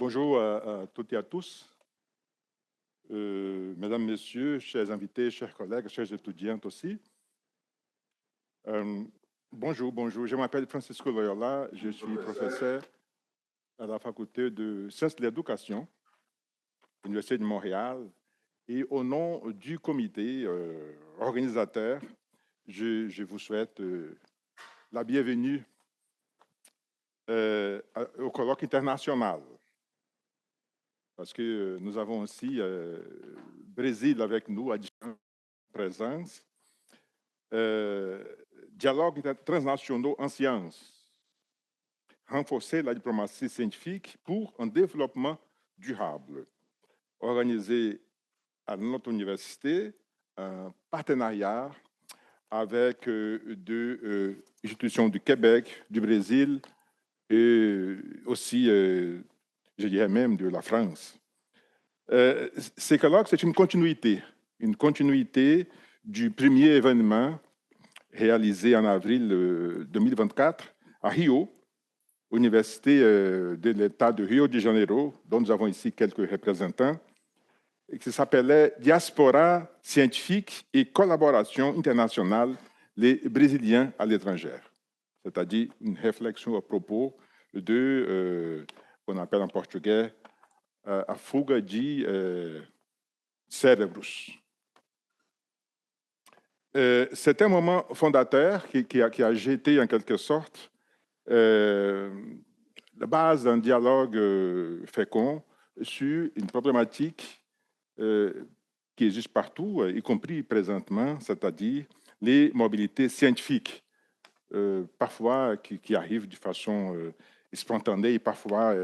Bonjour à toutes et à tous. Mesdames, Messieurs, chers invités, chers collègues, chers étudiants aussi. Euh, bonjour. Je m'appelle Francisco Loyola. Je suis professeur à la faculté de sciences de l'éducation, Université de Montréal. Et au nom du comité organisateur, je vous souhaite la bienvenue au colloque international. Parce que nous avons aussi Brésil avec nous à différentes présences. Dialogues transnationaux en sciences, renforcer la diplomatie scientifique pour un développement durable, organisé à notre université un partenariat avec deux institutions du Québec, du Brésil et aussi, je dirais même, de la France. Ces colloques, c'est une continuité du premier événement réalisé en avril 2024 à Rio, Université de l'État de Rio de Janeiro, dont nous avons ici quelques représentants, qui s'appelait Diaspora scientifique et collaboration internationale, les Brésiliens à l'étranger. C'est-à-dire une réflexion à propos de, qu'on appelle en portugais, a fuga de cérebros. C'est un moment fondateur qui a jeté en quelque sorte la base d'un dialogue fécond sur une problématique qui existe partout, y compris présentement, c'est-à-dire les mobilités scientifiques, parfois qui arrivent de façon spontanée et parfois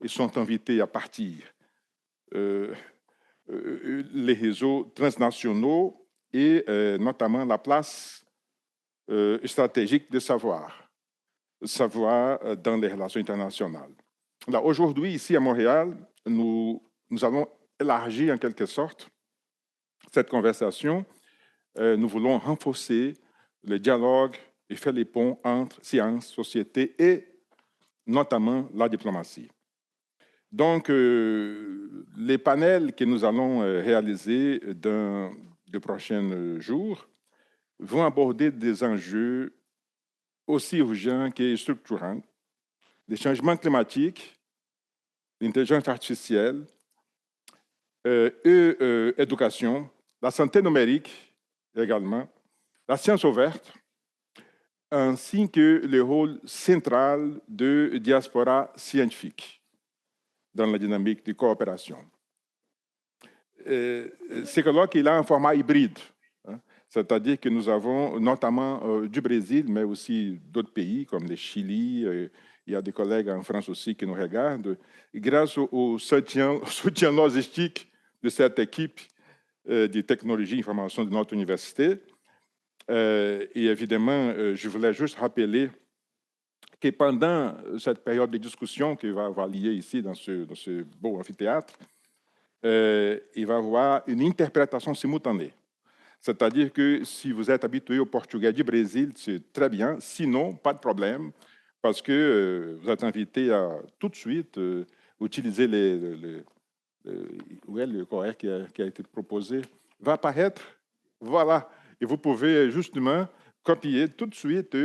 ils sont invités à partir. Les réseaux transnationaux et notamment la place stratégique de savoir dans les relations internationales. Aujourd'hui, ici à Montréal, nous allons élargir en quelque sorte cette conversation. Nous voulons renforcer le dialogue et faire les ponts entre sciences, société et notamment la diplomatie. Donc, les panels que nous allons réaliser dans les prochains jours vont aborder des enjeux aussi urgents que structurants, les changements climatiques, l'intelligence artificielle, éducation, la santé numérique également, la science ouverte, ainsi que le rôle central de diaspora scientifique dans la dynamique de coopération. C'est colloque il a un format hybride, hein, c'est-à-dire que nous avons notamment du Brésil, mais aussi d'autres pays comme le Chili, il y a des collègues en France aussi qui nous regardent. Et grâce au soutien logistique de cette équipe de technologie et information de notre université, et évidemment, je voulais juste rappeler que pendant cette période de discussion qui va avoir lieu ici dans ce beau amphithéâtre, il va y avoir une interprétation simultanée. C'est-à-dire que si vous êtes habitué au portugais du Brésil, c'est très bien. Sinon, pas de problème, parce que vous êtes invité à tout de suite utiliser le correct qui a été proposé. Va apparaître, voilà. Et vous pouvez justement copier tout de suite,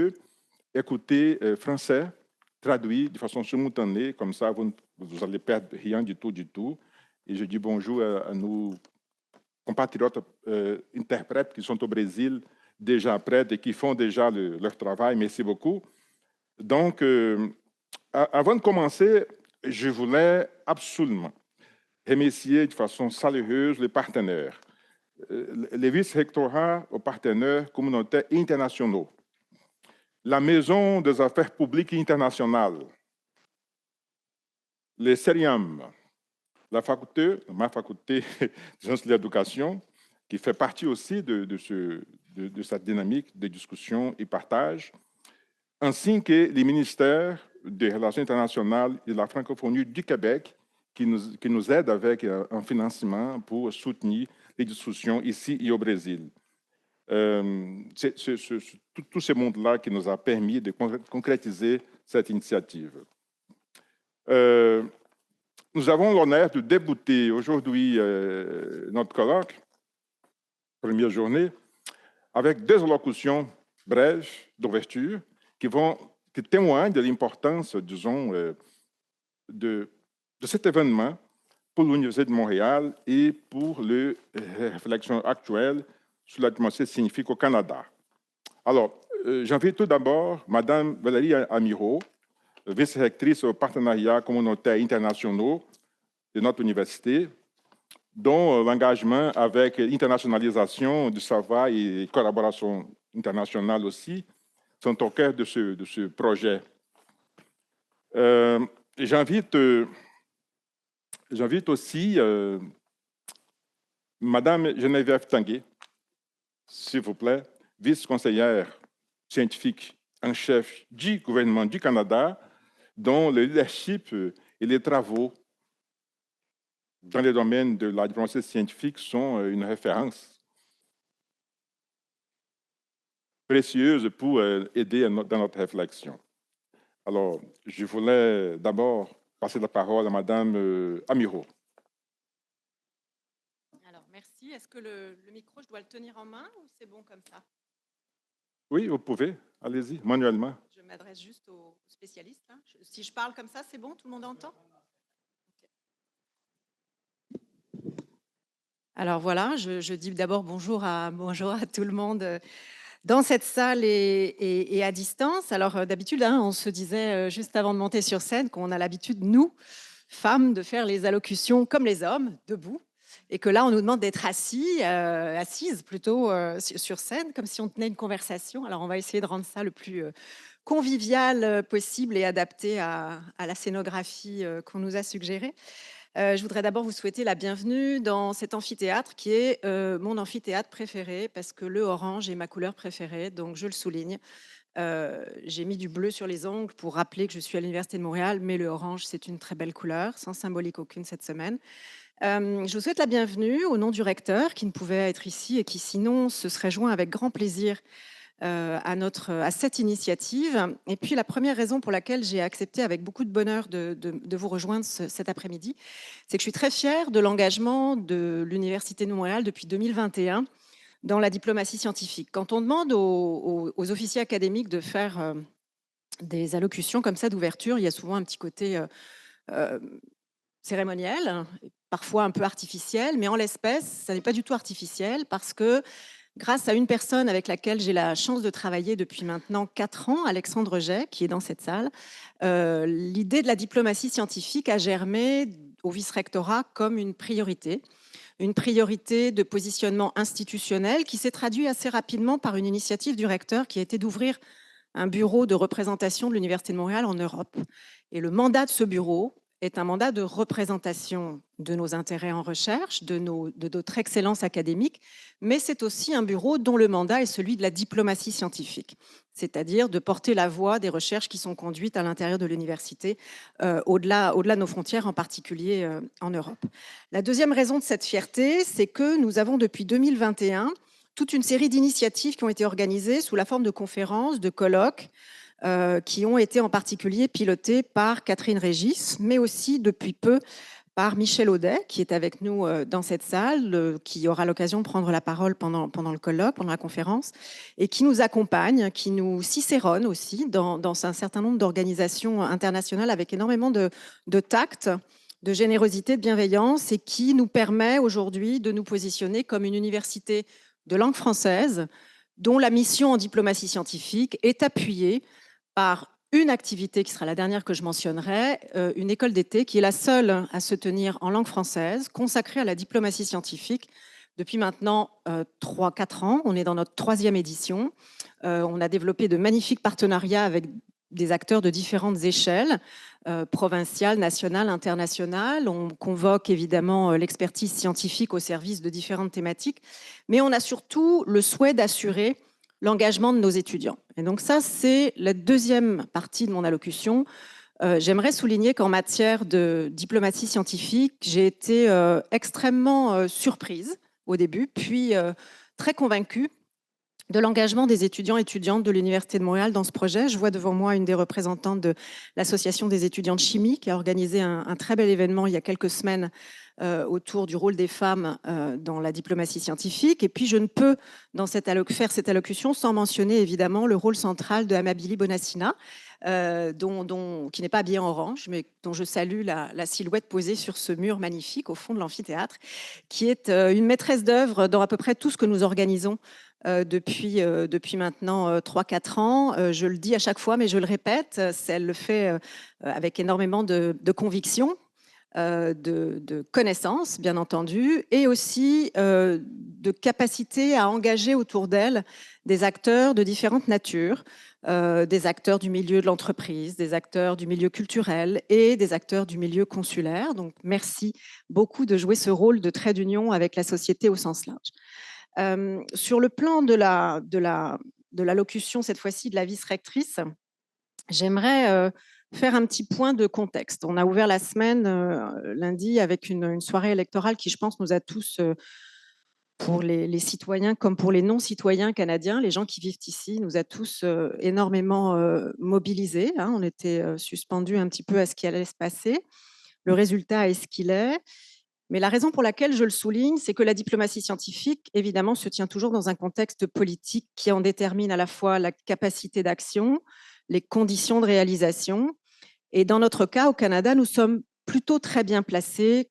écouter français traduit de façon simultanée, comme ça vous allez perdre rien du tout. Et je dis bonjour à nos compatriotes interprètes qui sont au Brésil déjà prêts et qui font déjà leur travail. Merci beaucoup. Donc, avant de commencer, je voulais absolument remercier de façon chaleureuse les partenaires, les vice-rectorats aux partenaires communautaires internationaux, la Maison des affaires publiques internationales, les CERIAM, ma faculté de sciences de l'éducation, qui fait partie aussi de cette dynamique de discussion et partage, ainsi que les ministères des Relations internationales et de la francophonie du Québec, qui nous aident avec un financement pour soutenir les discussions ici et au Brésil. C'est tout ce monde-là qui nous a permis de concrétiser cette initiative. nous avons l'honneur de débuter aujourd'hui notre colloque, première journée, avec deux allocutions brèves d'ouverture qui témoignent de l'importance, disons, de cet événement pour l'Université de Montréal et pour les réflexions actuelles sur la diplomatie scientifique au Canada. Alors, j'invite tout d'abord Mme Valérie Amirault, vice-rectrice aux partenariats communautaires internationaux de notre université, dont l'engagement avec l'internationalisation du savoir et collaboration internationale aussi sont au cœur de ce projet. J'invite aussi Madame Geneviève Tanguay, s'il vous plaît, vice-conseillère scientifique en chef du gouvernement du Canada, dont le leadership et les travaux dans les domaines de la diplomatie scientifique sont une référence précieuse pour aider dans notre réflexion. Alors, je voulais d'abord passer la parole à Madame Amirault. Alors, merci. Est-ce que le micro, je dois le tenir en main ou c'est bon comme ça? Oui, vous pouvez. Allez-y, manuellement. Je m'adresse juste aux spécialistes. Hein. Si je parle comme ça, c'est bon? Tout le monde entend? Alors voilà, je dis d'abord bonjour à tout le monde dans cette salle et à distance. Alors d'habitude, hein, on se disait juste avant de monter sur scène qu'on a l'habitude, nous, femmes, de faire les allocutions comme les hommes, debout. Et que là, on nous demande d'être assises plutôt sur scène, comme si on tenait une conversation. Alors on va essayer de rendre ça le plus convivial possible et adapté à la scénographie qu'on nous a suggérée. Je voudrais d'abord vous souhaiter la bienvenue dans cet amphithéâtre qui est mon amphithéâtre préféré parce que le orange est ma couleur préférée, donc je le souligne. J'ai mis du bleu sur les ongles pour rappeler que je suis à l'Université de Montréal, mais le orange, c'est une très belle couleur, sans symbolique aucune cette semaine. Je vous souhaite la bienvenue au nom du recteur qui ne pouvait être ici et qui sinon se serait joint avec grand plaisir à cette initiative. Et puis la première raison pour laquelle j'ai accepté avec beaucoup de bonheur de vous rejoindre cet après-midi, c'est que je suis très fière de l'engagement de l'Université de Montréal depuis 2021 dans la diplomatie scientifique. Quand on demande aux officiers académiques de faire des allocutions comme ça d'ouverture, il y a souvent un petit côté cérémoniel, parfois un peu artificiel, mais en l'espèce, ça n'est pas du tout artificiel parce que grâce à une personne avec laquelle j'ai la chance de travailler depuis maintenant 4 ans, Alexandre Jay, qui est dans cette salle, l'idée de la diplomatie scientifique a germé au vice-rectorat comme une priorité de positionnement institutionnel qui s'est traduit assez rapidement par une initiative du recteur qui a été d'ouvrir un bureau de représentation de l'Université de Montréal en Europe. Et le mandat de ce bureau est un mandat de représentation de nos intérêts en recherche, de notre excellence académique, mais c'est aussi un bureau dont le mandat est celui de la diplomatie scientifique, c'est-à-dire de porter la voix des recherches qui sont conduites à l'intérieur de l'université, au-delà de nos frontières, en particulier en Europe. La deuxième raison de cette fierté, c'est que nous avons depuis 2021 toute une série d'initiatives qui ont été organisées sous la forme de conférences, de colloques, qui ont été en particulier pilotées par Catherine Régis, mais aussi depuis peu par Michel Audet, qui est avec nous dans cette salle, qui aura l'occasion de prendre la parole pendant le colloque, pendant la conférence, et qui nous accompagne, qui nous cicéronne aussi dans un certain nombre d'organisations internationales avec énormément de tact, de générosité, de bienveillance, et qui nous permet aujourd'hui de nous positionner comme une université de langue française dont la mission en diplomatie scientifique est appuyée par une activité qui sera la dernière que je mentionnerai, une école d'été qui est la seule à se tenir en langue française, consacrée à la diplomatie scientifique depuis maintenant 3-4 ans. On est dans notre 3e édition. On a développé de magnifiques partenariats avec des acteurs de différentes échelles, provinciales, nationales, internationales. On convoque évidemment l'expertise scientifique au service de différentes thématiques, mais on a surtout le souhait d'assurer l'engagement de nos étudiants. Et donc ça, c'est la deuxième partie de mon allocution. J'aimerais souligner qu'en matière de diplomatie scientifique, j'ai été extrêmement surprise au début, puis très convaincue de l'engagement des étudiants et étudiantes de l'Université de Montréal dans ce projet. Je vois devant moi une des représentantes de l'Association des étudiants de chimie qui a organisé un très bel événement il y a quelques semaines autour du rôle des femmes dans la diplomatie scientifique. Et puis, je ne peux faire cette allocution sans mentionner évidemment le rôle central de Amabile Bonassina, qui n'est pas habillée en orange, mais dont je salue la silhouette posée sur ce mur magnifique au fond de l'amphithéâtre, qui est une maîtresse d'œuvre dans à peu près tout ce que nous organisons depuis maintenant 3-4 ans. Je le dis à chaque fois, mais je le répète, elle le fait avec énormément de conviction, de connaissances, bien entendu, et aussi de capacité à engager autour d'elle des acteurs de différentes natures, des acteurs du milieu de l'entreprise, des acteurs du milieu culturel et des acteurs du milieu consulaire. Donc, merci beaucoup de jouer ce rôle de trait d'union avec la société au sens large. Sur le plan de l'allocution, cette fois-ci de la vice-rectrice, j'aimerais faire un petit point de contexte. On a ouvert la semaine lundi avec une soirée électorale qui, je pense, nous a tous, pour les citoyens comme pour les non-citoyens canadiens, les gens qui vivent ici, nous a tous énormément mobilisés. Hein. On était suspendus un petit peu à ce qui allait se passer. Le résultat est ce qu'il est. Mais la raison pour laquelle je le souligne, c'est que la diplomatie scientifique, évidemment, se tient toujours dans un contexte politique qui en détermine à la fois la capacité d'action, les conditions de réalisation. Et dans notre cas, au Canada, nous sommes plutôt très bien placés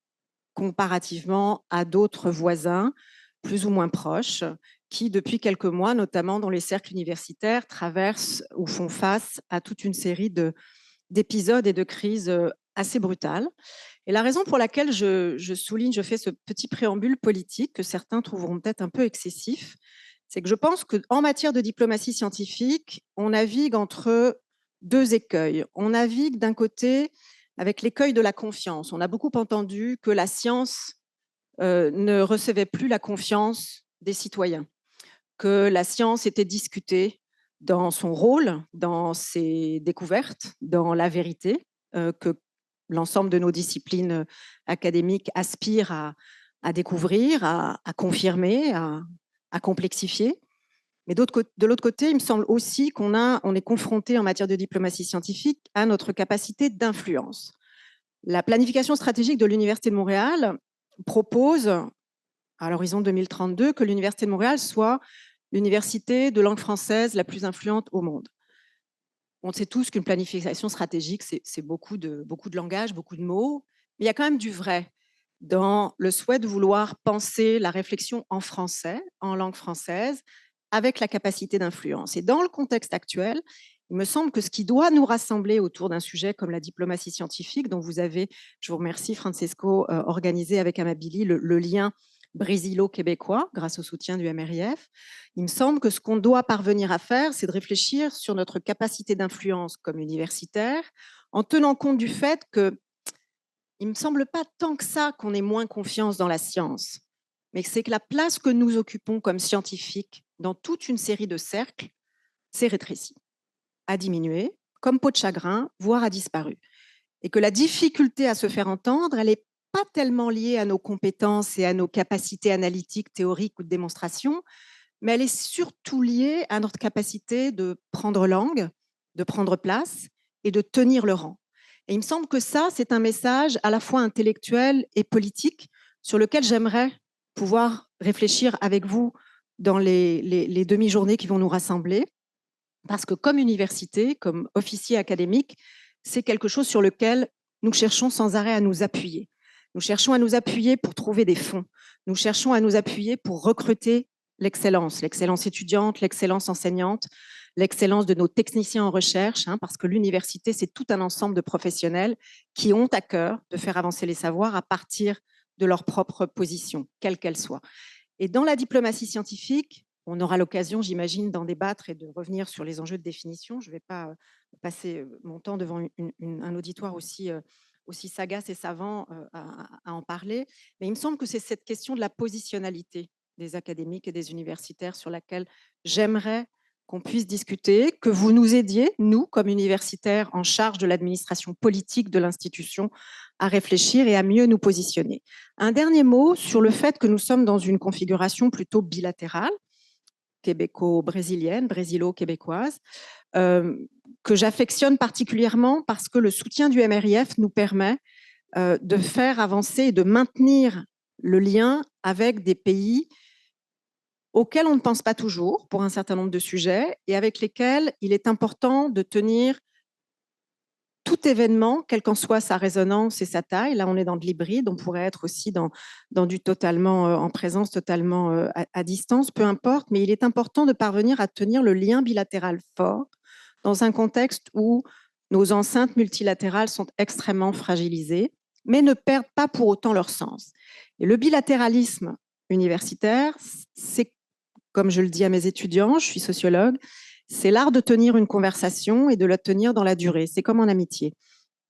comparativement à d'autres voisins, plus ou moins proches, qui, depuis quelques mois, notamment dans les cercles universitaires, traversent ou font face à toute une série d'épisodes et de crises assez brutales. Et la raison pour laquelle je fais ce petit préambule politique que certains trouveront peut-être un peu excessif, c'est que je pense qu'en matière de diplomatie scientifique, on navigue entre deux écueils. On navigue d'un côté avec l'écueil de la confiance. On a beaucoup entendu que la science ne recevait plus la confiance des citoyens, que la science était discutée dans son rôle, dans ses découvertes, dans la vérité, que l'ensemble de nos disciplines académiques aspirent à découvrir, à confirmer, à complexifier. Mais de l'autre côté, il me semble aussi qu'on est confronté en matière de diplomatie scientifique à notre capacité d'influence. La planification stratégique de l'Université de Montréal propose, à l'horizon 2032, que l'Université de Montréal soit l'université de langue française la plus influente au monde. On sait tous qu'une planification stratégique, c'est beaucoup de langage, beaucoup de mots, mais il y a quand même du vrai dans le souhait de vouloir penser la réflexion en français, en langue française, avec la capacité d'influence. Et dans le contexte actuel, il me semble que ce qui doit nous rassembler autour d'un sujet comme la diplomatie scientifique, dont vous avez, je vous remercie Francesco, organisé avec Amabile le lien brésilo-québécois grâce au soutien du MRIF. Il me semble que ce qu'on doit parvenir à faire, c'est de réfléchir sur notre capacité d'influence comme universitaire, en tenant compte du fait que il ne me semble pas tant que ça qu'on ait moins confiance dans la science, mais c'est que la place que nous occupons comme scientifiques dans toute une série de cercles s'est rétrécie, a diminué, comme peau de chagrin, voire a disparu. Et que la difficulté à se faire entendre, elle n'est pas tellement liée à nos compétences et à nos capacités analytiques, théoriques ou de démonstration, mais elle est surtout liée à notre capacité de prendre langue, de prendre place et de tenir le rang. Et il me semble que ça, c'est un message à la fois intellectuel et politique sur lequel j'aimerais pouvoir réfléchir avec vous dans les demi-journées qui vont nous rassembler. Parce que comme université, comme officier académique, c'est quelque chose sur lequel nous cherchons sans arrêt à nous appuyer. Nous cherchons à nous appuyer pour trouver des fonds. Nous cherchons à nous appuyer pour recruter l'excellence étudiante, l'excellence enseignante, l'excellence de nos techniciens en recherche, parce que l'université, c'est tout un ensemble de professionnels qui ont à cœur de faire avancer les savoirs à partir de leur propre position, quelle qu'elle soit. Et dans la diplomatie scientifique, on aura l'occasion, j'imagine, d'en débattre et de revenir sur les enjeux de définition. Je ne vais pas passer mon temps devant un auditoire aussi sagace et savant à en parler, mais il me semble que c'est cette question de la positionnalité des académiques et des universitaires sur laquelle j'aimerais qu'on puisse discuter, que vous nous aidiez, nous, comme universitaires en charge de l'administration politique de l'institution, à réfléchir et à mieux nous positionner. Un dernier mot sur le fait que nous sommes dans une configuration plutôt bilatérale. québéco-brésilienne, brésilo-québécoise, que j'affectionne particulièrement parce que le soutien du MRIF nous permet de faire avancer et de maintenir le lien avec des pays auxquels on ne pense pas toujours pour un certain nombre de sujets et avec lesquels il est important de tenir tout événement, quelle qu'en soit sa résonance et sa taille. Là, on est dans de l'hybride, on pourrait être aussi dans du totalement en présence, totalement à distance, peu importe, mais il est important de parvenir à tenir le lien bilatéral fort dans un contexte où nos enceintes multilatérales sont extrêmement fragilisées, mais ne perdent pas pour autant leur sens. Et le bilatéralisme universitaire, c'est, comme je le dis à mes étudiants, je suis sociologue, c'est l'art de tenir une conversation et de la tenir dans la durée. C'est comme en amitié.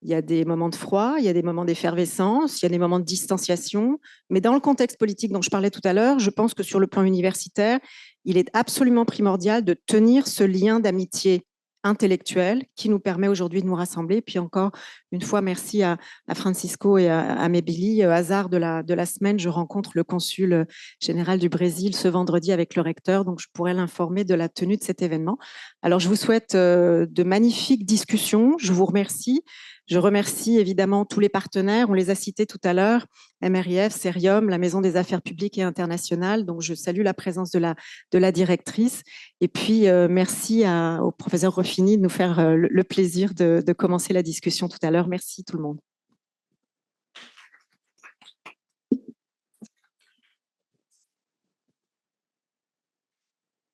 Il y a des moments de froid, il y a des moments d'effervescence, il y a des moments de distanciation. Mais dans le contexte politique dont je parlais tout à l'heure, je pense que sur le plan universitaire, il est absolument primordial de tenir ce lien d'amitié intellectuelle qui nous permet aujourd'hui de nous rassembler. Puis encore une fois, merci à Francisco et à Mebili. Hasard de la semaine, je rencontre le consul général du Brésil ce vendredi avec le recteur, donc je pourrais l'informer de la tenue de cet événement. Alors, je vous souhaite de magnifiques discussions. Je vous remercie. Je remercie évidemment tous les partenaires, on les a cités tout à l'heure, MRIF, Cerium, la Maison des Affaires publiques et internationales, donc je salue la présence de la directrice. Et puis, merci au professeur Ruffini de nous faire le plaisir de commencer la discussion tout à l'heure. Merci tout le monde.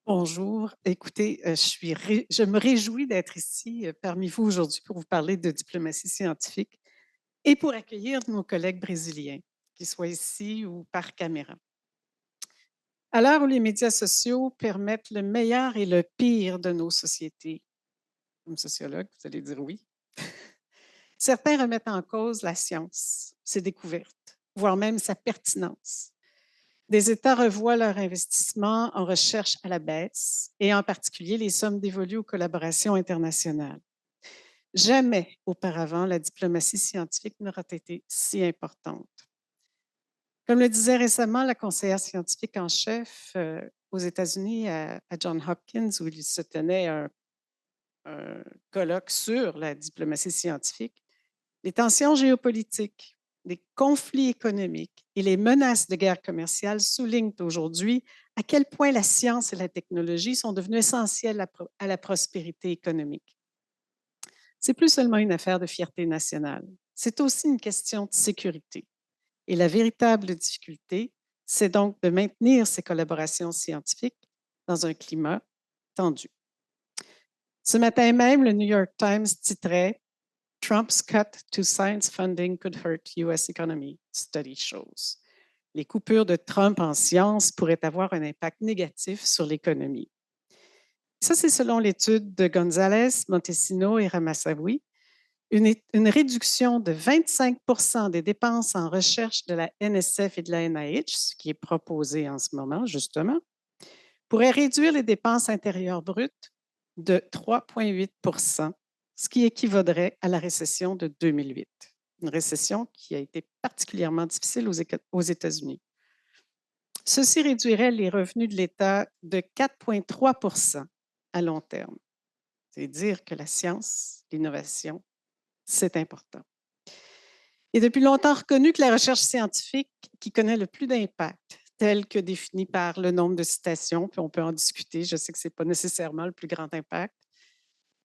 Bonjour. Écoutez, je me réjouis d'être ici parmi vous aujourd'hui pour vous parler de diplomatie scientifique et pour accueillir nos collègues brésiliens, qu'ils soient ici ou par caméra. À l'heure où les médias sociaux permettent le meilleur et le pire de nos sociétés, comme sociologue, vous allez dire oui, certains remettent en cause la science, ses découvertes, voire même sa pertinence. Des États revoient leur investissement en recherche à la baisse et en particulier les sommes dévolues aux collaborations internationales. Jamais auparavant la diplomatie scientifique n'aura été si importante. Comme le disait récemment la conseillère scientifique en chef aux États-Unis à Johns Hopkins, où il se tenait un colloque sur la diplomatie scientifique, les tensions géopolitiques, les conflits économiques et les menaces de guerre commerciale soulignent aujourd'hui à quel point la science et la technologie sont devenues essentielles à la prospérité économique. C'est plus seulement une affaire de fierté nationale, c'est aussi une question de sécurité. Et la véritable difficulté, c'est donc de maintenir ces collaborations scientifiques dans un climat tendu. Ce matin même, le New York Times titrait Trump's cut to science funding could hurt US economy, study shows. Les coupures de Trump en sciences pourraient avoir un impact négatif sur l'économie. Ça, c'est selon l'étude de Gonzalez, Montesino et Ramassaoui. Une réduction de 25% des dépenses en recherche de la NSF et de la NIH, ce qui est proposé en ce moment, justement, pourrait réduire les dépenses intérieures brutes de 3,8%, ce qui équivaudrait à la récession de 2008, une récession qui a été particulièrement difficile aux États-Unis. Ceci réduirait les revenus de l'État de 4,3% à long terme. C'est dire que la science, l'innovation, c'est important. Il est depuis longtemps reconnu que la recherche scientifique qui connaît le plus d'impact, tel que défini par le nombre de citations, puis on peut en discuter, je sais que ce n'est pas nécessairement le plus grand impact,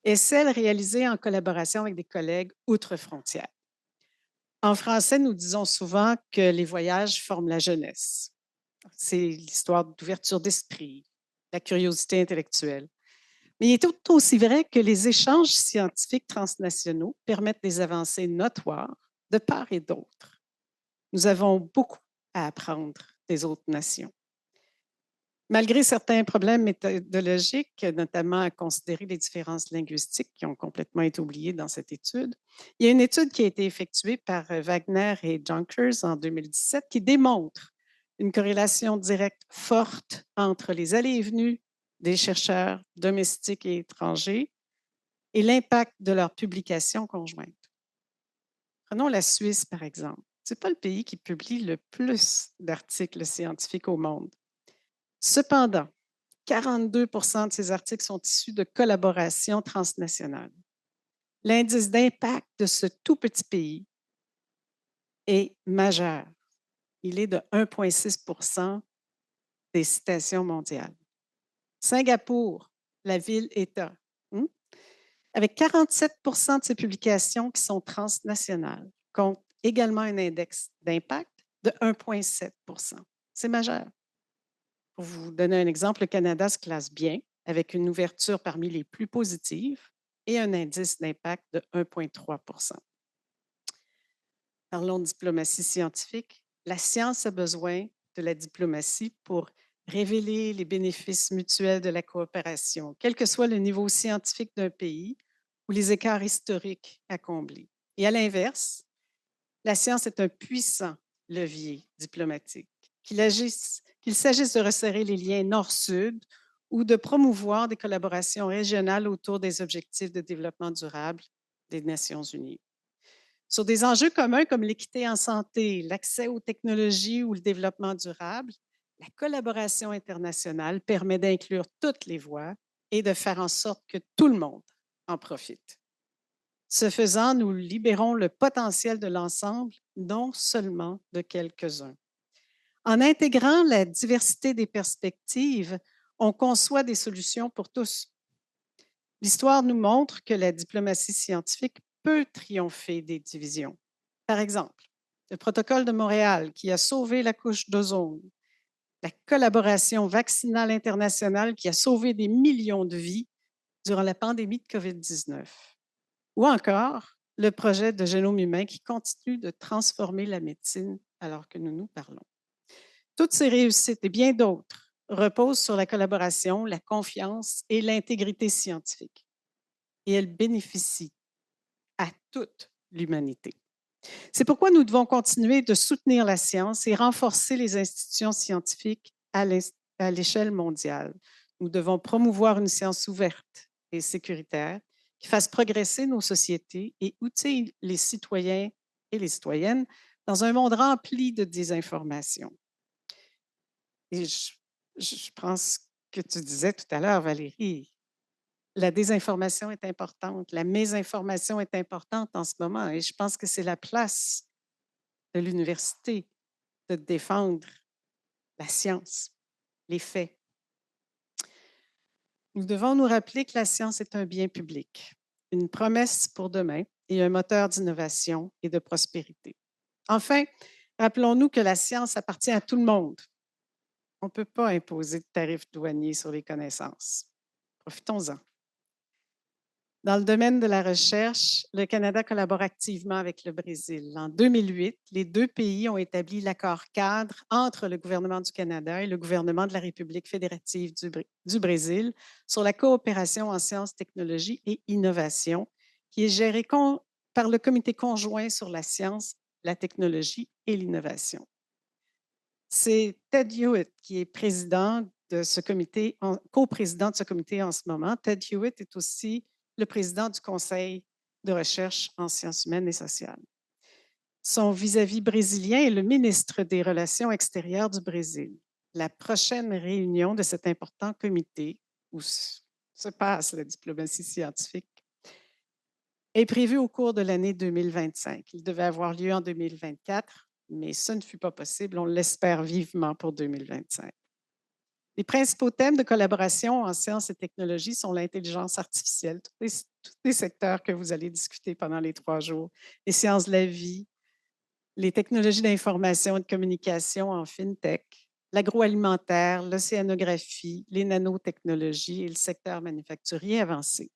est celle réalisée en collaboration avec des collègues outre-frontières. En français, nous disons souvent que les voyages forment la jeunesse. C'est l'histoire d'ouverture d'esprit, la curiosité intellectuelle. Mais il est tout aussi vrai que les échanges scientifiques transnationaux permettent des avancées notoires de part et d'autre. Nous avons beaucoup à apprendre des autres nations. Malgré certains problèmes méthodologiques, notamment à considérer les différences linguistiques qui ont complètement été oubliées dans cette étude, il y a une étude qui a été effectuée par Wagner et Jonkers en 2017 qui démontre une corrélation directe forte entre les allées et venues des chercheurs domestiques et étrangers et l'impact de leurs publications conjointes. Prenons la Suisse, par exemple. Ce n'est pas le pays qui publie le plus d'articles scientifiques au monde. Cependant, 42 de ces articles sont issus de collaborations transnationales. L'indice d'impact de ce tout petit pays est majeur. Il est de 1,6 des citations mondiales. Singapour, la ville-État, avec 47 de ses publications qui sont transnationales, compte également un index d'impact de 1,7 C'est majeur. Pour vous donner un exemple, le Canada se classe bien, avec une ouverture parmi les plus positives et un indice d'impact de 1,3 Parlons de diplomatie scientifique. La science a besoin de la diplomatie pour révéler les bénéfices mutuels de la coopération, quel que soit le niveau scientifique d'un pays ou les écarts historiques à combler. Et à l'inverse, la science est un puissant levier diplomatique, qu'il s'agisse de resserrer les liens nord-sud ou de promouvoir des collaborations régionales autour des objectifs de développement durable des Nations unies. Sur des enjeux communs comme l'équité en santé, l'accès aux technologies ou le développement durable, la collaboration internationale permet d'inclure toutes les voix et de faire en sorte que tout le monde en profite. Ce faisant, nous libérons le potentiel de l'ensemble, non seulement de quelques-uns. En intégrant la diversité des perspectives, on conçoit des solutions pour tous. L'histoire nous montre que la diplomatie scientifique peut triompher des divisions. Par exemple, le protocole de Montréal qui a sauvé la couche d'ozone, la collaboration vaccinale internationale qui a sauvé des millions de vies durant la pandémie de COVID-19, ou encore le projet de génome humain qui continue de transformer la médecine alors que nous nous parlons. Toutes ces réussites et bien d'autres reposent sur la collaboration, la confiance et l'intégrité scientifique. Et elles bénéficient à toute l'humanité. C'est pourquoi nous devons continuer de soutenir la science et renforcer les institutions scientifiques à l'échelle mondiale. Nous devons promouvoir une science ouverte et sécuritaire qui fasse progresser nos sociétés et outille les citoyens et les citoyennes dans un monde rempli de désinformation. Et je pense que tu disais tout à l'heure, Valérie, la désinformation est importante, la mésinformation est importante en ce moment et je pense que c'est la place de l'université de défendre la science, les faits. Nous devons nous rappeler que la science est un bien public, une promesse pour demain et un moteur d'innovation et de prospérité. Enfin, rappelons-nous que la science appartient à tout le monde. On ne peut pas imposer de tarifs douaniers sur les connaissances. Profitons-en. Dans le domaine de la recherche, le Canada collabore activement avec le Brésil. En 2008, les deux pays ont établi l'accord cadre entre le gouvernement du Canada et le gouvernement de la République fédérative du Brésil sur la coopération en sciences, technologies et innovation, qui est gérée par le Comité conjoint sur la science, la technologie et l'innovation. C'est Ted Hewitt qui est président de ce comité, coprésident de ce comité en ce moment. Ted Hewitt est aussi le président du Conseil de recherche en sciences humaines et sociales. Son vis-à-vis brésilien est le ministre des Relations extérieures du Brésil. La prochaine réunion de cet important comité, où se passe la diplomatie scientifique, est prévue au cours de l'année 2025. Il devait avoir lieu en 2024, mais ce ne fut pas possible. On l'espère vivement pour 2025. Les principaux thèmes de collaboration en sciences et technologies sont l'intelligence artificielle, tous les secteurs que vous allez discuter pendant les 3 jours, les sciences de la vie, les technologies d'information et de communication en fintech, l'agroalimentaire, l'océanographie, les nanotechnologies et le secteur manufacturier avancé.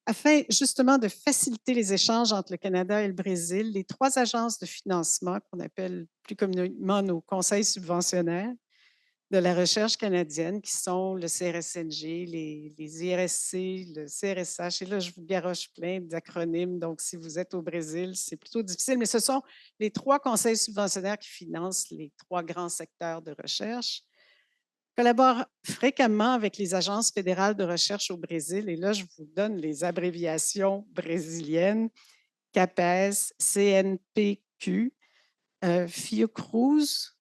Afin justement de faciliter les échanges entre le Canada et le Brésil, les 3 agences de financement qu'on appelle plus communément nos conseils subventionnaires de la recherche canadienne, qui sont le CRSNG, les IRSC, le CRSH. Et là, je vous garoche plein d'acronymes. Donc, si vous êtes au Brésil, c'est plutôt difficile. Mais ce sont les 3 conseils subventionnaires qui financent les 3 grands secteurs de recherche. Collaborent fréquemment avec les agences fédérales de recherche au Brésil. Et là, je vous donne les abréviations brésiliennes. CAPES, CNPq, Fiocruz,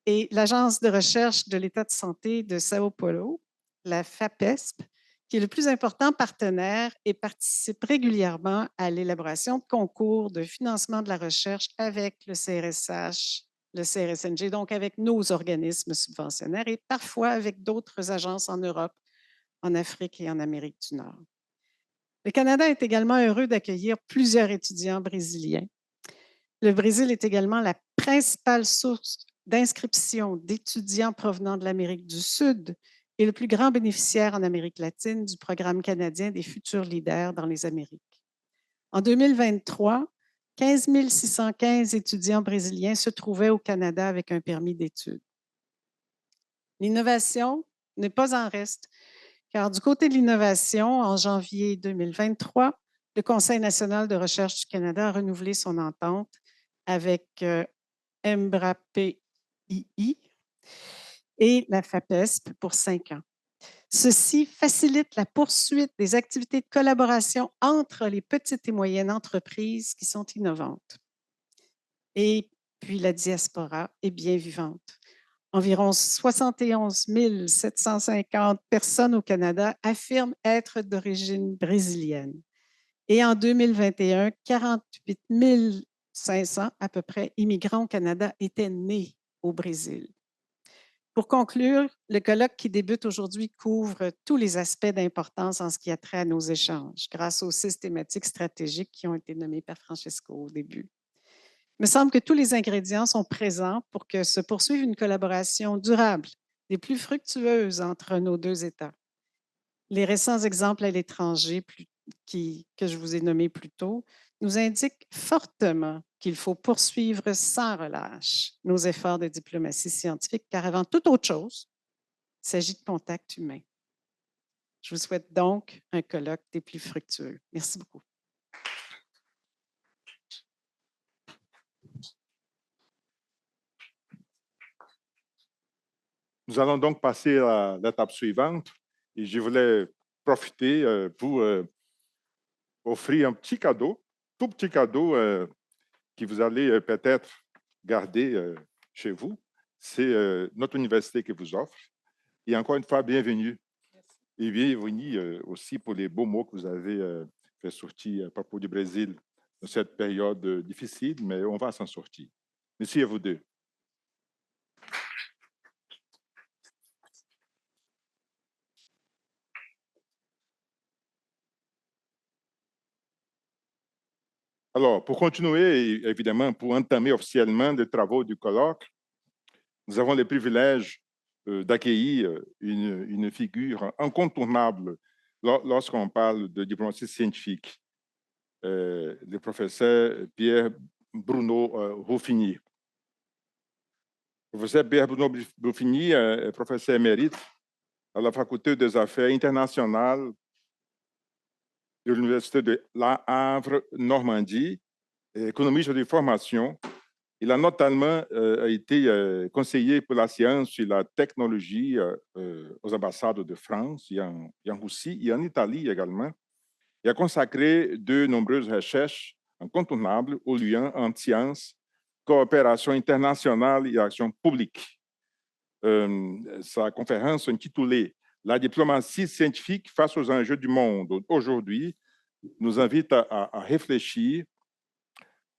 et l'Agence de recherche de l'État de santé de Sao Paulo la FAPESP, qui est le plus important partenaire et participe régulièrement à l'élaboration de concours de financement de la recherche avec le CRSH, le CRSNG, donc avec nos organismes subventionnaires et parfois avec d'autres agences en Europe, en Afrique et en Amérique du Nord. Le Canada est également heureux d'accueillir plusieurs étudiants brésiliens. Le Brésil est également la principale source d'inscription d'étudiants provenant de l'Amérique du Sud et le plus grand bénéficiaire en Amérique latine du programme canadien des futurs leaders dans les Amériques. En 2023, 15 615 étudiants brésiliens se trouvaient au Canada avec un permis d'études. L'innovation n'est pas en reste, car du côté de l'innovation, en janvier 2023, le Conseil national de recherche du Canada a renouvelé son entente avec Embrapa II et la FAPESP pour 5 ans. Ceci facilite la poursuite des activités de collaboration entre les petites et moyennes entreprises qui sont innovantes. Et puis la diaspora est bien vivante. Environ 71 750 personnes au Canada affirment être d'origine brésilienne. Et en 2021, 48 500 à peu près immigrants au Canada étaient nés au Brésil. Pour conclure, le colloque qui débute aujourd'hui couvre tous les aspects d'importance en ce qui a trait à nos échanges, grâce aux 6 thématiques stratégiques qui ont été nommées par Francesco au début. Il me semble que tous les ingrédients sont présents pour que se poursuive une collaboration durable, des plus fructueuses entre nos 2 États. Les récents exemples à l'étranger que je vous ai nommés plus tôt nous indiquent fortement qu'il faut poursuivre sans relâche nos efforts de diplomatie scientifique, car avant toute autre chose, il s'agit de contact humain. Je vous souhaite donc un colloque des plus fructueux. Merci beaucoup. Nous allons donc passer à l'étape suivante et je voulais profiter pour offrir un petit cadeau, tout petit cadeau que vous allez peut-être garder chez vous. C'est notre université qui vous offre. Et encore une fois, bienvenue. Merci. Et bienvenue aussi pour les beaux mots que vous avez fait sortir à propos du Brésil dans cette période difficile, mais on va s'en sortir. Merci à vous deux. Alors, pour continuer, et évidemment, pour entamer officiellement les travaux du colloque, nous avons le privilège d'accueillir une figure incontournable lorsqu'on parle de diplomatie scientifique, le professeur Pierre Bruno Ruffini. Le professeur Pierre Bruno Ruffini est professeur émérite à la Faculté des Affaires internationales de l'Université de La Havre, Normandie, économiste de formation. Il a notamment été conseiller pour la science et la technologie aux ambassades de France et en Russie et en Italie également. Il a consacré de nombreuses recherches incontournables aux liens entre sciences, coopération internationale et action publique. Sa conférence intitulée « La diplomatie scientifique face aux enjeux du monde » aujourd'hui nous invite à réfléchir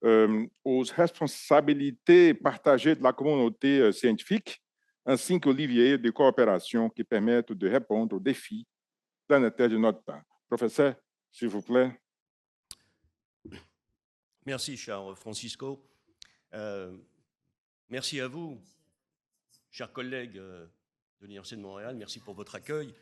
aux responsabilités partagées de la communauté scientifique, ainsi qu'aux leviers de coopération qui permettent de répondre aux défis planétaires de notre temps. Professeur, s'il vous plaît. Merci, cher Francisco. Merci à vous, chers collègues de l'Université de Montréal. Merci pour votre accueil.